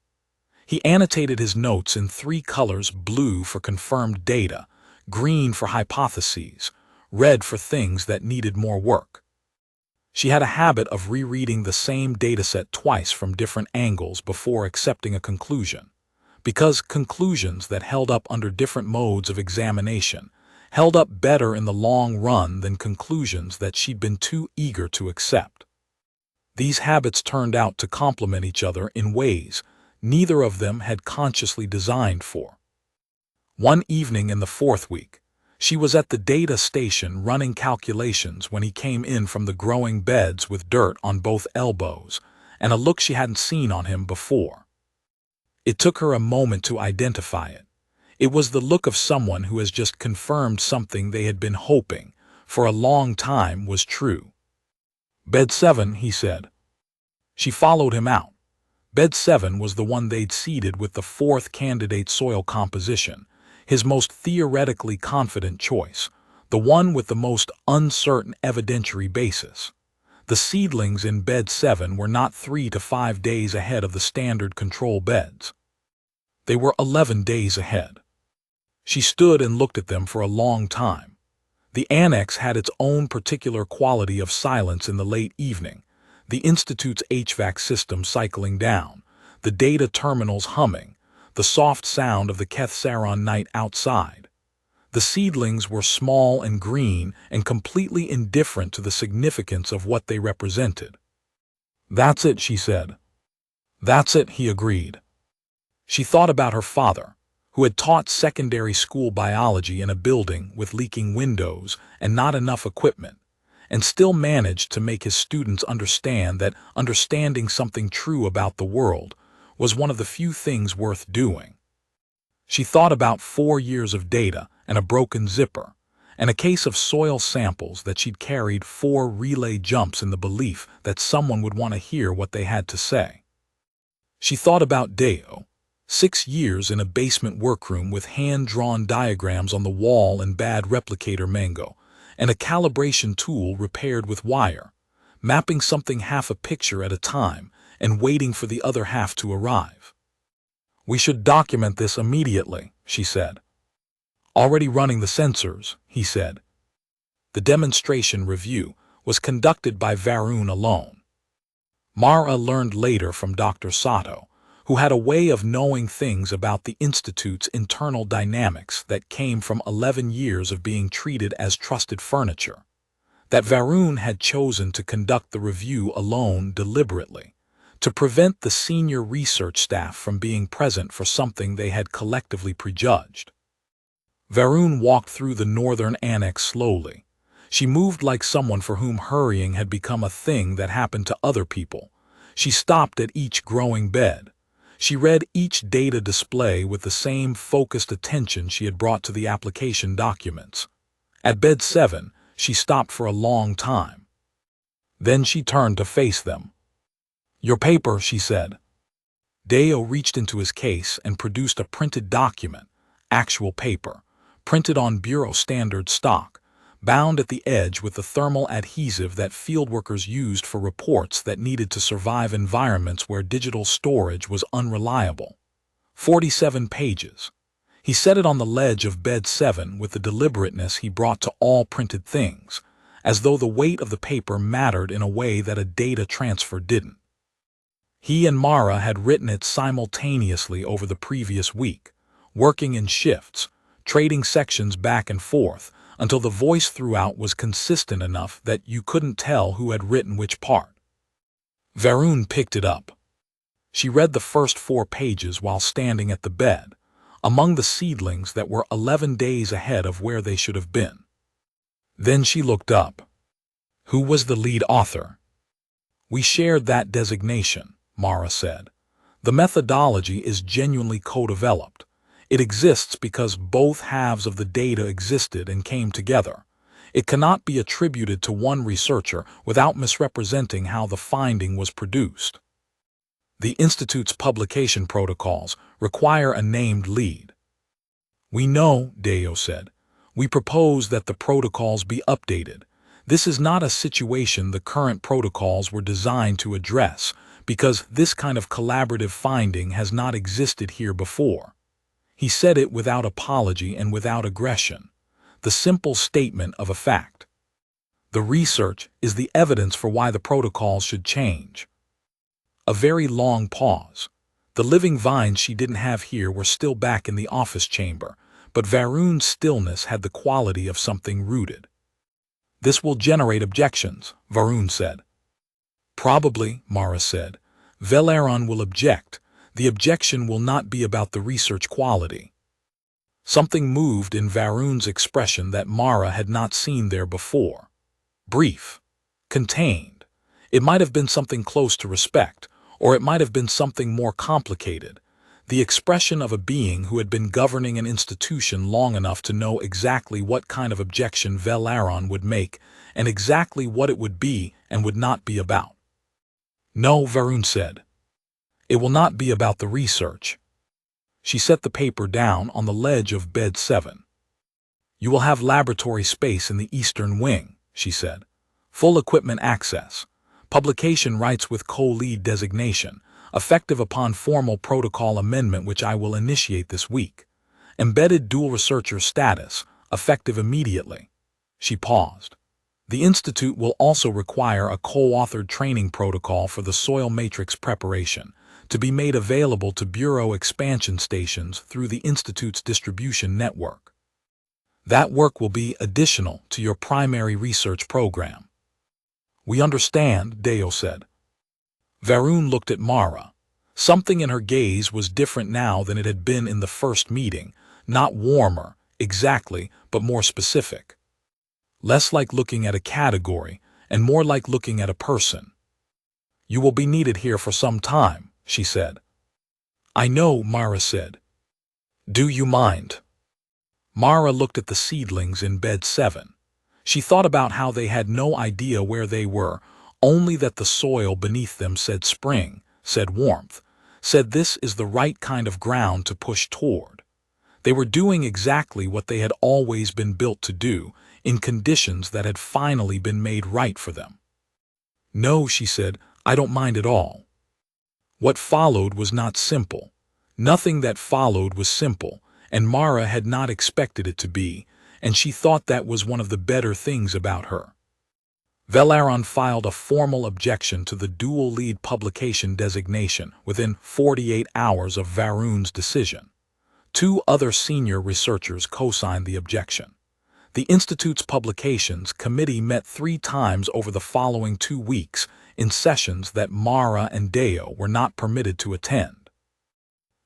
He annotated his notes in 3 colors: blue for confirmed data, green for hypotheses, red for things that needed more work. She had a habit of rereading the same dataset twice from different angles before accepting a conclusion, because conclusions that held up under different modes of examination held up better in the long run than conclusions that she'd been too eager to accept. These habits turned out to complement each other in ways neither of them had consciously designed for. One evening in the fourth week, she was at the data station running calculations when he came in from the growing beds with dirt on both elbows and a look she hadn't seen on him before. It took her a moment to identify it. It was the look of someone who has just confirmed something they had been hoping for a long time was true. "Bed 7, he said. She followed him out. Bed 7 was the one they'd seeded with the fourth candidate soil composition, his most theoretically confident choice, the one with the most uncertain evidentiary basis. The seedlings in Bed 7 were not 3 to 5 days ahead of the standard control beds. They were 11 days ahead. She stood and looked at them for a long time. The annex had its own particular quality of silence in the late evening, the Institute's HVAC system cycling down, the data terminals humming, the soft sound of the Kethsaron night outside. The seedlings were small and green and completely indifferent to the significance of what they represented. "That's it," she said. "That's it," he agreed. She thought about her father, who had taught secondary school biology in a building with leaking windows and not enough equipment, and still managed to make his students understand that understanding something true about the world was one of the few things worth doing. She thought about 4 years of data and a broken zipper, and a case of soil samples that she'd carried 4 relay jumps in the belief that someone would want to hear what they had to say. She thought about Deo, 6 years in a basement workroom with hand-drawn diagrams on the wall and bad replicator mango, and a calibration tool repaired with wire, mapping something half a picture at a time and waiting for the other half to arrive. "We should document this immediately," she said. "Already running the sensors," he said. The demonstration review was conducted by Varun alone. Mara learned later from Dr. Sato, who had a way of knowing things about the Institute's internal dynamics that came from 11 years of being treated as trusted furniture, that Varun had chosen to conduct the review alone deliberately, to prevent the senior research staff from being present for something they had collectively prejudged. Varun walked through the northern annex slowly. She moved like someone for whom hurrying had become a thing that happened to other people. She stopped at each growing bed. She read each data display with the same focused attention she had brought to the application documents. At Bed 7, she stopped for a long time. Then she turned to face them. "Your paper," she said. Deo reached into his case and produced a printed document, actual paper, printed on Bureau standard stock, bound at the edge with the thermal adhesive that fieldworkers used for reports that needed to survive environments where digital storage was unreliable. 47 pages. He set it on the ledge of Bed 7 with the deliberateness he brought to all printed things, as though the weight of the paper mattered in a way that a data transfer didn't. He and Mara had written it simultaneously over the previous week, working in shifts, trading sections back and forth, until the voice throughout was consistent enough that you couldn't tell who had written which part. Varun picked it up. She read the first 4 pages while standing at the bed, among the seedlings that were 11 days ahead of where they should have been. Then she looked up. "Who was the lead author?" "We shared that designation," Mara said. "The methodology is genuinely co-developed. It exists because both halves of the data existed and came together. It cannot be attributed to one researcher without misrepresenting how the finding was produced. The Institute's publication protocols require a named lead." "We know," Deo said. "We propose that the protocols be updated. This is not a situation the current protocols were designed to address, because this kind of collaborative finding has not existed here before." He said it without apology and without aggression, the simple statement of a fact. "The research is the evidence for why the protocols should change." A very long pause. The living vines she didn't have here were still back in the office chamber, but Varun's stillness had the quality of something rooted. "This will generate objections," Varun said. Probably, Mara said. Velaron will object. The objection will not be about the research quality. Something moved in Varun's expression that Mara had not seen there before. Brief. Contained. It might have been something close to respect, or it might have been something more complicated. The expression of a being who had been governing an institution long enough to know exactly what kind of objection Velaron would make, and exactly what it would be and would not be about. No, Varun said. It will not be about the research. She set the paper down on the ledge of bed 7. You will have laboratory space in the eastern wing, she said. Full equipment access. Publication rights with co-lead designation, effective upon formal protocol amendment which I will initiate this week. Embedded dual researcher status, effective immediately. She paused. The Institute will also require a co-authored training protocol for the soil matrix preparation, to be made available to Bureau expansion stations through the Institute's distribution network. That work will be additional to your primary research program. We understand, Deo said. Varun looked at Mara. Something in her gaze was different now than it had been in the first meeting, not warmer, exactly, but more specific. Less like looking at a category, and more like looking at a person. You will be needed here for some time, she said. I know, Mara said. Do you mind? Mara looked at the seedlings in bed 7. She thought about how they had no idea where they were, only that the soil beneath them said spring, said warmth, said this is the right kind of ground to push toward. They were doing exactly what they had always been built to do, in conditions that had finally been made right for them. No, she said, I don't mind at all. What followed was not simple. Nothing that followed was simple, and Mara had not expected it to be, and she thought that was one of the better things about her. Velaron filed a formal objection to the dual lead publication designation within 48 hours of Varun's decision. 2 other senior researchers co-signed the objection. The Institute's publications committee met 3 times over the following 2 weeks in sessions that Mara and Deo were not permitted to attend.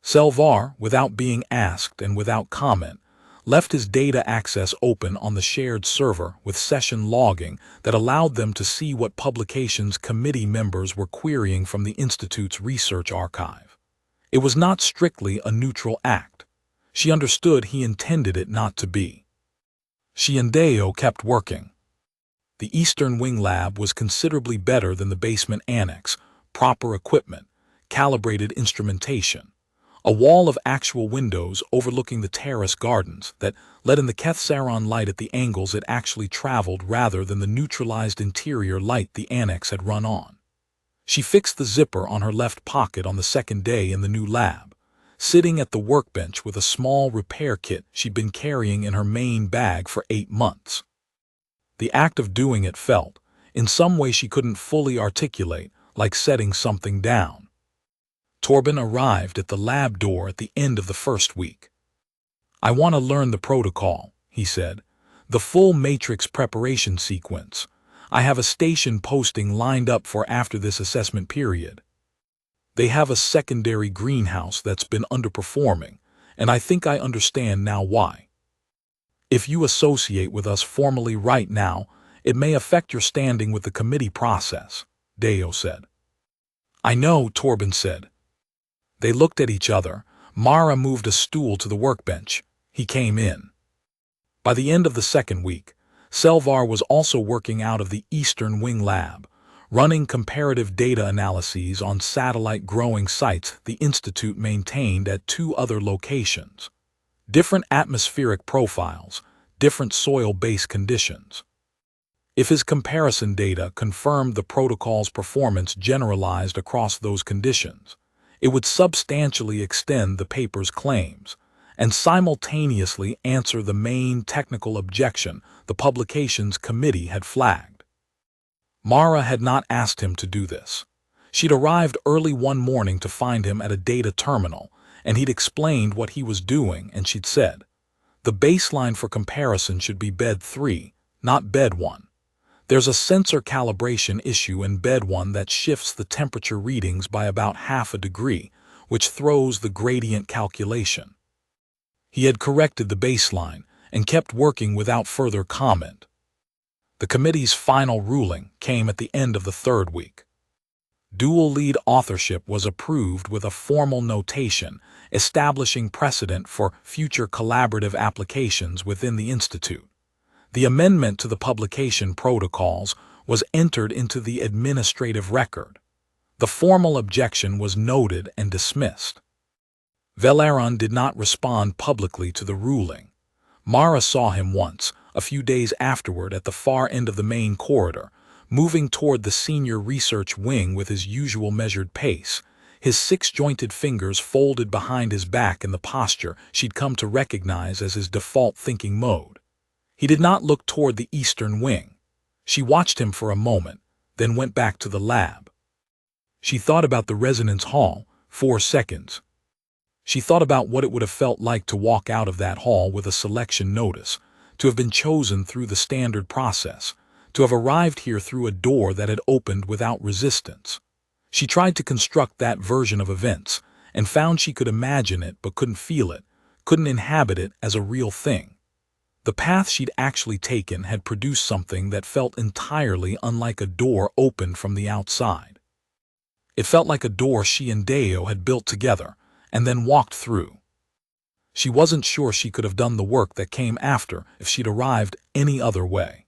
Selvar, without being asked and without comment, left his data access open on the shared server with session logging that allowed them to see what publications committee members were querying from the Institute's research archive. It was not strictly a neutral act. She understood he intended it not to be. She and Deo kept working. The Eastern Wing Lab was considerably better than the basement annex, proper equipment, calibrated instrumentation, a wall of actual windows overlooking the terrace gardens that let in the Kethsaron light at the angles it actually traveled rather than the neutralized interior light the annex had run on. She fixed the zipper on her left pocket on the second day in the new lab, sitting at the workbench with a small repair kit she'd been carrying in her main bag for 8 months. The act of doing it felt, in some way she couldn't fully articulate, like setting something down. Torben arrived at the lab door at the end of the first week. I want to learn the protocol, he said, the full matrix preparation sequence. I have a station posting lined up for after this assessment period. They have a secondary greenhouse that's been underperforming, and I think I understand now why. If you associate with us formally right now, it may affect your standing with the committee process, Deo said. I know, Torben said. They looked at each other. Mara moved a stool to the workbench. He came in. By the end of the second week, Selvar was also working out of the Eastern Wing Lab, running comparative data analyses on satellite growing sites the Institute maintained at 2 other locations. Different atmospheric profiles, different soil-based conditions. If his comparison data confirmed the protocol's performance generalized across those conditions, it would substantially extend the paper's claims and simultaneously answer the main technical objection the publications committee had flagged. Mara had not asked him to do this. She'd arrived early one morning to find him at a data terminal, and he'd explained what he was doing, and she'd said, the baseline for comparison should be bed 3, not bed 1. There's a sensor calibration issue in bed 1 that shifts the temperature readings by about half a degree, which throws the gradient calculation. He had corrected the baseline and kept working without further comment. The committee's final ruling came at the end of the 3rd week. Dual lead authorship was approved with a formal notation establishing precedent for future collaborative applications within the Institute. The amendment to the publication protocols was entered into the administrative record. The formal objection was noted and dismissed. Valeron did not respond publicly to the ruling. Mara saw him once, a few days afterward at the far end of the main corridor, moving toward the senior research wing with his usual measured pace, his 6-jointed fingers folded behind his back in the posture she'd come to recognize as his default thinking mode. He did not look toward the eastern wing. She watched him for a moment, then went back to the lab. She thought about the resonance hall, 4 seconds. She thought about what it would have felt like to walk out of that hall with a selection notice, to have been chosen through the standard process, to have arrived here through a door that had opened without resistance. She tried to construct that version of events, and found she could imagine it but couldn't feel it, couldn't inhabit it as a real thing. The path she'd actually taken had produced something that felt entirely unlike a door opened from the outside. It felt like a door she and Deo had built together, and then walked through. She wasn't sure she could have done the work that came after if she'd arrived any other way.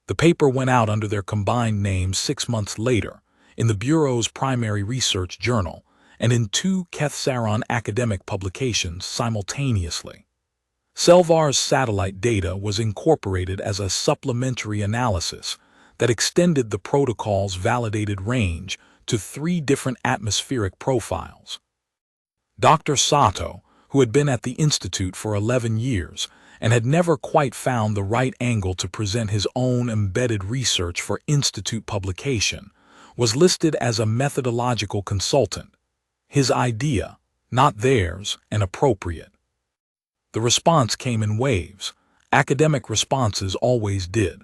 The paper went out under their combined names 6 months later, in the Bureau's primary research journal, and in 2 Keth-Saron academic publications simultaneously. Selvar's satellite data was incorporated as a supplementary analysis that extended the protocol's validated range to 3 different atmospheric profiles. Dr. Sato, who had been at the Institute for 11 years and had never quite found the right angle to present his own embedded research for Institute publication, was listed as a methodological consultant. His idea, not theirs, and appropriate. The response came in waves. Academic responses always did.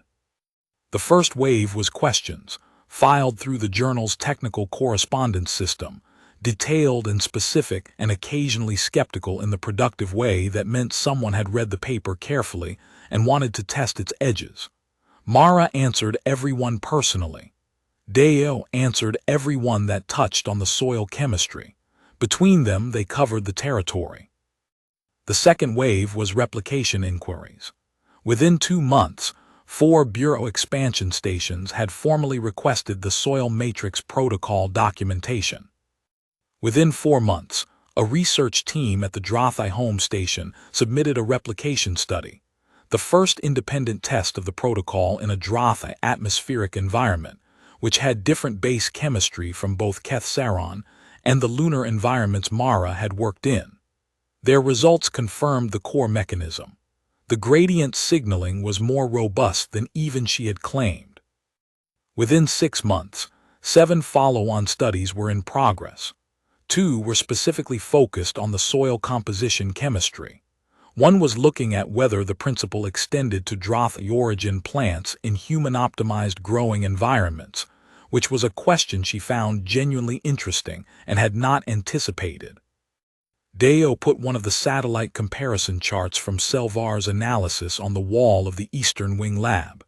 The first wave was questions, filed through the journal's technical correspondence system, detailed and specific and occasionally skeptical in the productive way that meant someone had read the paper carefully and wanted to test its edges. Mara answered everyone personally. Deo answered everyone that touched on the soil chemistry. Between them, they covered the territory. The second wave was replication inquiries. Within 2 months, 4 Bureau expansion stations had formally requested the soil matrix protocol documentation. Within 4 months, a research team at the Drothi home station submitted a replication study, the first independent test of the protocol in a Drothi atmospheric environment, which had different base chemistry from both Keth-Saron and the lunar environments Mara had worked in. Their results confirmed the core mechanism. The gradient signaling was more robust than even she had claimed. Within 6 months, 7 follow-on studies were in progress. 2 were specifically focused on the soil composition chemistry. One was looking at whether the principle extended to Drothi origin plants in human-optimized growing environments, which was a question she found genuinely interesting and had not anticipated. Deo put one of the satellite comparison charts from Selvar's analysis on the wall of the Eastern Wing lab.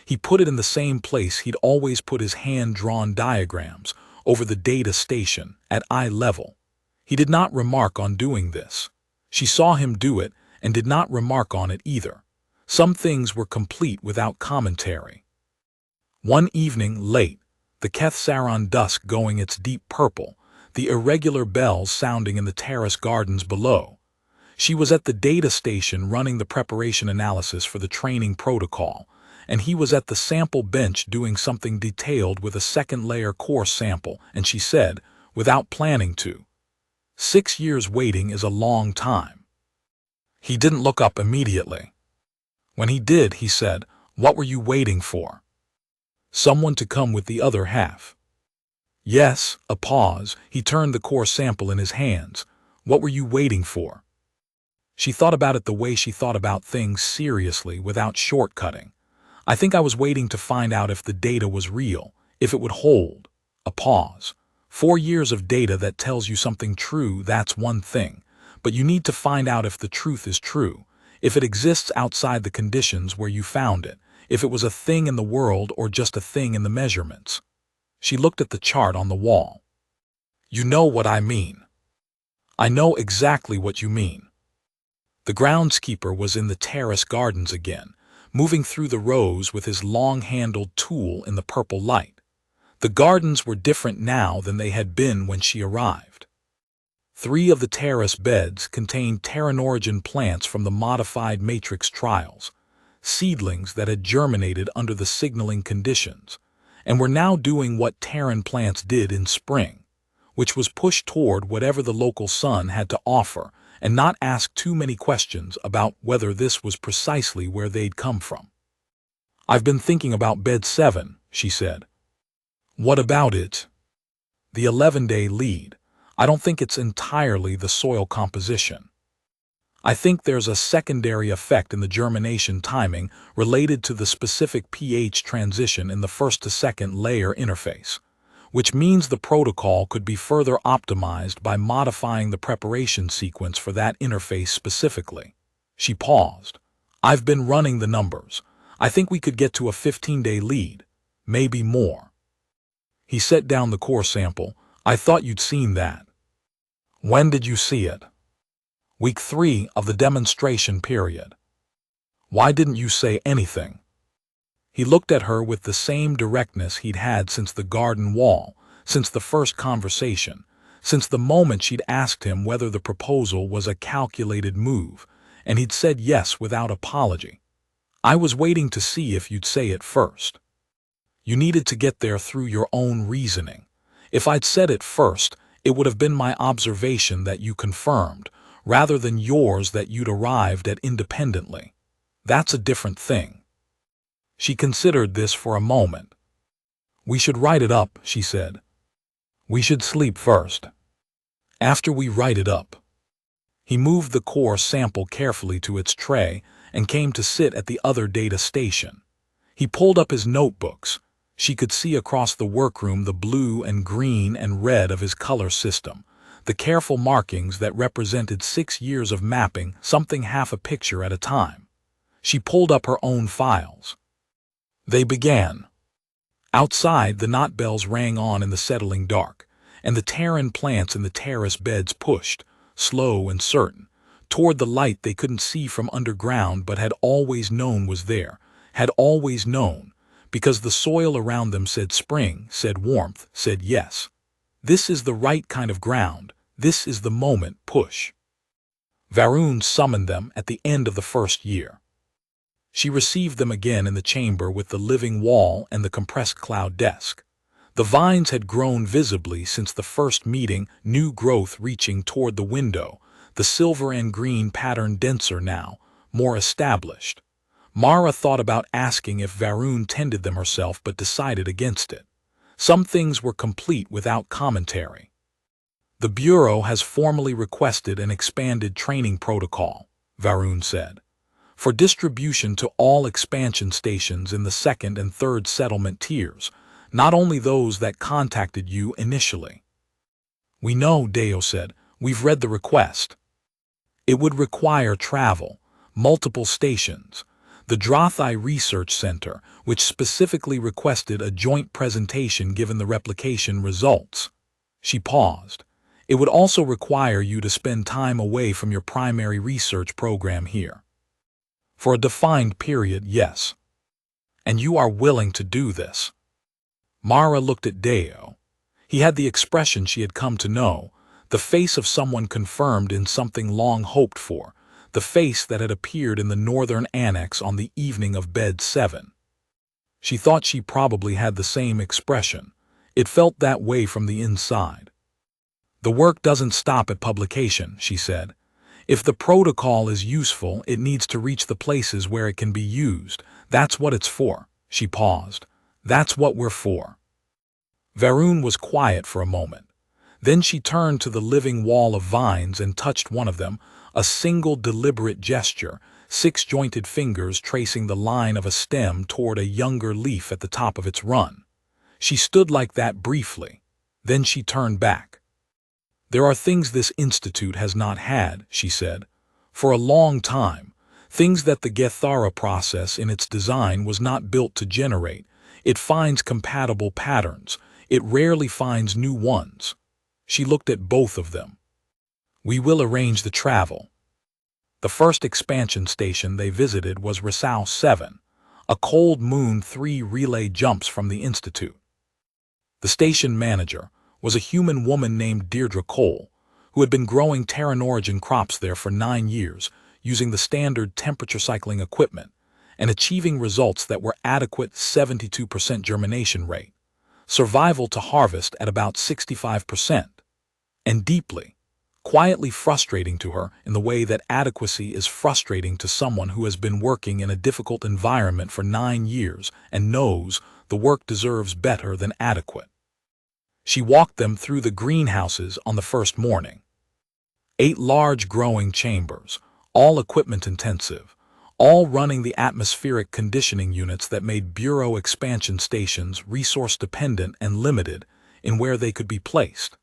He put it in the same place he'd always put his hand-drawn diagrams, over the data station, at eye level. He did not remark on doing this. She saw him do it and did not remark on it either. Some things were complete without commentary. One evening late, the Keth-Saron dusk going its deep purple, the irregular bells sounding in the terrace gardens below. She was at the data station running the preparation analysis for the training protocol, and he was at the sample bench doing something detailed with a second-layer core sample, and she said, without planning to, 6 years waiting is a long time. He didn't look up immediately. When he did, he said, "What were you waiting for?" "Someone to come with the other half." "Yes," a pause, he turned the core sample in his hands. "What were you waiting for?" She thought about it the way she thought about things seriously without shortcutting. I think I was waiting to find out if the data was real, if it would hold. A pause. 4 years of data that tells you something true, that's one thing. But you need to find out if the truth is true, if it exists outside the conditions where you found it, if it was a thing in the world or just a thing in the measurements. She looked at the chart on the wall. You know what I mean. I know exactly what you mean. The groundskeeper was in the terrace gardens again, moving through the rows with his long-handled tool in the purple light. The gardens were different now than they had been when she arrived. 3 of the terrace beds contained Terran-origin plants from the modified matrix trials, seedlings that had germinated under the signaling conditions, and were now doing what Terran plants did in spring, which was push toward whatever the local sun had to offer and not ask too many questions about whether this was precisely where they'd come from. I've been thinking about bed 7, she said. What about it? The 11-day lead. I don't think it's entirely the soil composition. I think there's a secondary effect in the germination timing related to the specific pH transition in the first to second layer interface, which means the protocol could be further optimized by modifying the preparation sequence for that interface specifically. She paused. I've been running the numbers. I think we could get to a 15-day lead, maybe more. He set down the core sample. I thought you'd seen that. When did you see it? Week 3 of the demonstration period. Why didn't you say anything? He looked at her with the same directness he'd had since the garden wall, since the first conversation, since the moment she'd asked him whether the proposal was a calculated move, and he'd said yes without apology. I was waiting to see if you'd say it first. You needed to get there through your own reasoning. If I'd said it first, it would have been my observation that you confirmed, rather than yours that you'd arrived at independently. That's a different thing. She considered this for a moment. We should write it up, she said. We should sleep first. After we write it up. He moved the core sample carefully to its tray and came to sit at the other data station. He pulled up his notebooks. She could see across the workroom the blue and green and red of his color system, the careful markings that represented 6 years of mapping, something half a picture at a time. She pulled up her own files. They began. Outside, the knot bells rang on in the settling dark, and the Terran plants in the terrace beds pushed, slow and certain, toward the light they couldn't see from underground but had always known was there, had always known, because the soil around them said spring, said warmth, said yes. This is the right kind of ground. This is the moment, push. Varun summoned them at the end of the first year. She received them again in the chamber with the living wall and the compressed cloud desk. The vines had grown visibly since the first meeting, new growth reaching toward the window, the silver and green pattern denser now, more established. Mara thought about asking if Varun tended them herself but decided against it. Some things were complete without commentary. The Bureau has formally requested an expanded training protocol, Varun said, for distribution to all expansion stations in the 2nd and 3rd settlement tiers, not only those that contacted you initially. We know, Deo said. We've read the request. It would require travel, multiple stations. The Drothai Research Center, which specifically requested a joint presentation given the replication results. She paused. It would also require you to spend time away from your primary research program here. For a defined period, yes. And you are willing to do this. Mara looked at Deo. He had the expression she had come to know, the face of someone confirmed in something long hoped for, the face that had appeared in the northern annex on the evening of bed 7. She thought she probably had the same expression. It felt that way from the inside. The work doesn't stop at publication, she said. If the protocol is useful, it needs to reach the places where it can be used. That's what it's for. She paused. That's what we're for. Varun was quiet for a moment. Then she turned to the living wall of vines and touched one of them, a single deliberate gesture, six-jointed fingers tracing the line of a stem toward a younger leaf at the top of its run. She stood like that briefly. Then she turned back. "There are things this institute has not had," she said, "for a long time, things that the Gethara process in its design was not built to generate. It finds compatible patterns. It rarely finds new ones." She looked at both of them. "We will arrange the travel." The first expansion station they visited was Rousseau 7, a cold moon 3 relay jumps from the institute. The station manager was a human woman named Deirdre Cole, who had been growing Terran origin crops there for 9 years, using the standard temperature cycling equipment, and achieving results that were adequate 72% germination rate, survival to harvest at about 65%, and deeply, quietly frustrating to her in the way that adequacy is frustrating to someone who has been working in a difficult environment for 9 years and knows the work deserves better than adequate. She walked them through the greenhouses on the first morning. 8 large growing chambers, all equipment intensive, all running the atmospheric conditioning units that made Bureau expansion stations resource-dependent and limited in where they could be placed.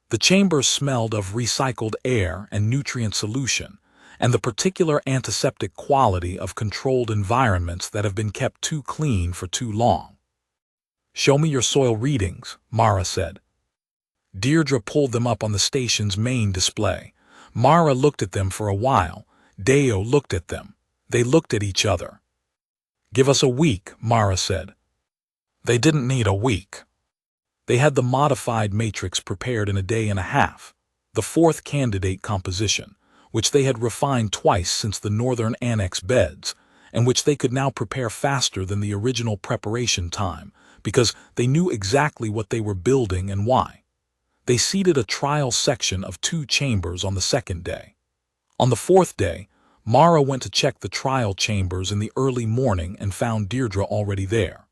The chambers smelled of recycled air and nutrient solution, and the particular antiseptic quality of controlled environments that have been kept too clean for too long. "Show me your soil readings," Mara said. Deirdre pulled them up on the station's main display. Mara looked at them for a while. Deo looked at them. They looked at each other. "Give us a week," Mara said. They didn't need a week. They had the modified matrix prepared in a day and a half, the 4th candidate composition, which they had refined twice since the northern annex beds, and which they could now prepare faster than the original preparation time, because they knew exactly what they were building and why. They seeded a trial section of 2 chambers on the 2nd day. On the 4th day, Mara went to check the trial chambers in the early morning and found Deirdre already there.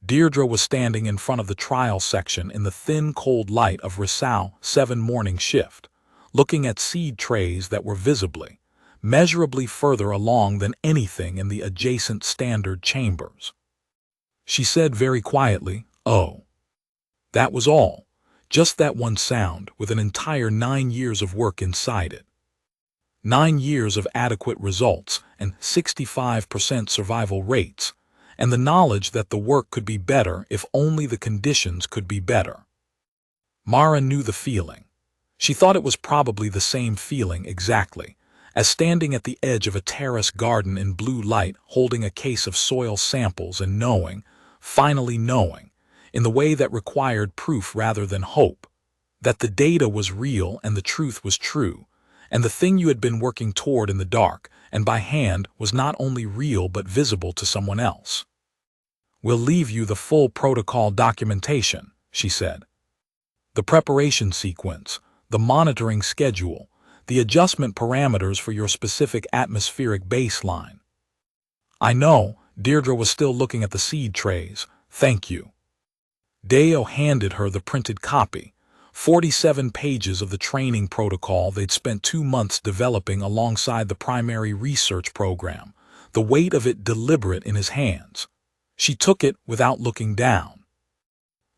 Deirdre was standing in front of the trial section in the thin, cold light of Rousseau 7 morning shift, looking at seed trays that were visibly, measurably further along than anything in the adjacent standard chambers. She said very quietly, "Oh." That was all, just that one sound with an entire 9 years of work inside it. 9 years of adequate results and 65% survival rates, and the knowledge that the work could be better if only the conditions could be better. Mara knew the feeling. She thought it was probably the same feeling exactly, as standing at the edge of a terrace garden in blue light holding a case of soil samples and knowing, finally knowing, in the way that required proof rather than hope, that the data was real and the truth was true, and the thing you had been working toward in the dark and by hand was not only real but visible to someone else. "We'll leave you the full protocol documentation," she said. "The preparation sequence, the monitoring schedule, the adjustment parameters for your specific atmospheric baseline." "I know," Deirdre was still looking at the seed trays. "Thank you." Deo handed her the printed copy, 47 pages of the training protocol they'd spent 2 months developing alongside the primary research program, the weight of it deliberate in his hands. She took it without looking down.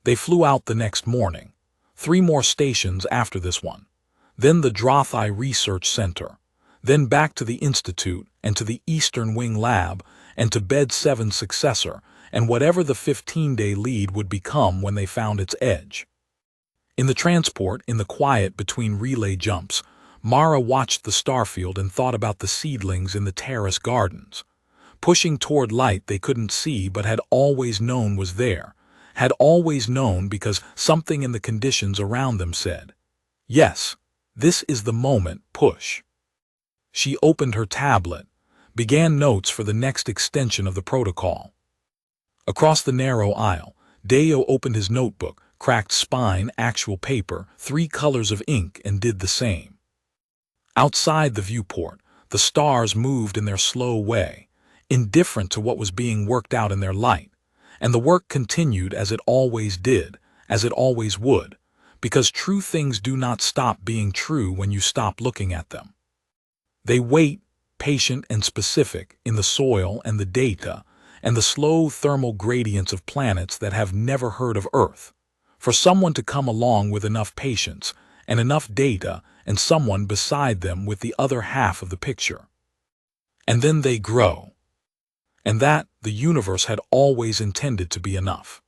They flew out the next morning, 3 more stations after this one, then the Drothi Research Center, then back to the Institute and to the Eastern Wing Lab and to Bed 7's successor and whatever the 15-day lead would become when they found its edge. In the transport, in the quiet between relay jumps, Mara watched the starfield and thought about the seedlings in the terrace gardens, pushing toward light they couldn't see but had always known was there, had always known because something in the conditions around them said, "Yes, this is the moment, push." She opened her tablet, began notes for the next extension of the protocol. Across the narrow aisle, Deo opened his notebook, cracked spine, actual paper, 3 colors of ink, and did the same. Outside the viewport, the stars moved in their slow way, indifferent to what was being worked out in their light, and the work continued as it always did, as it always would, because true things do not stop being true when you stop looking at them. They wait, patient and specific in the soil and the data, and the slow thermal gradients of planets that have never heard of Earth. For someone to come along with enough patience and enough data, and someone beside them with the other half of the picture. And then they grow. And that the universe had always intended to be enough.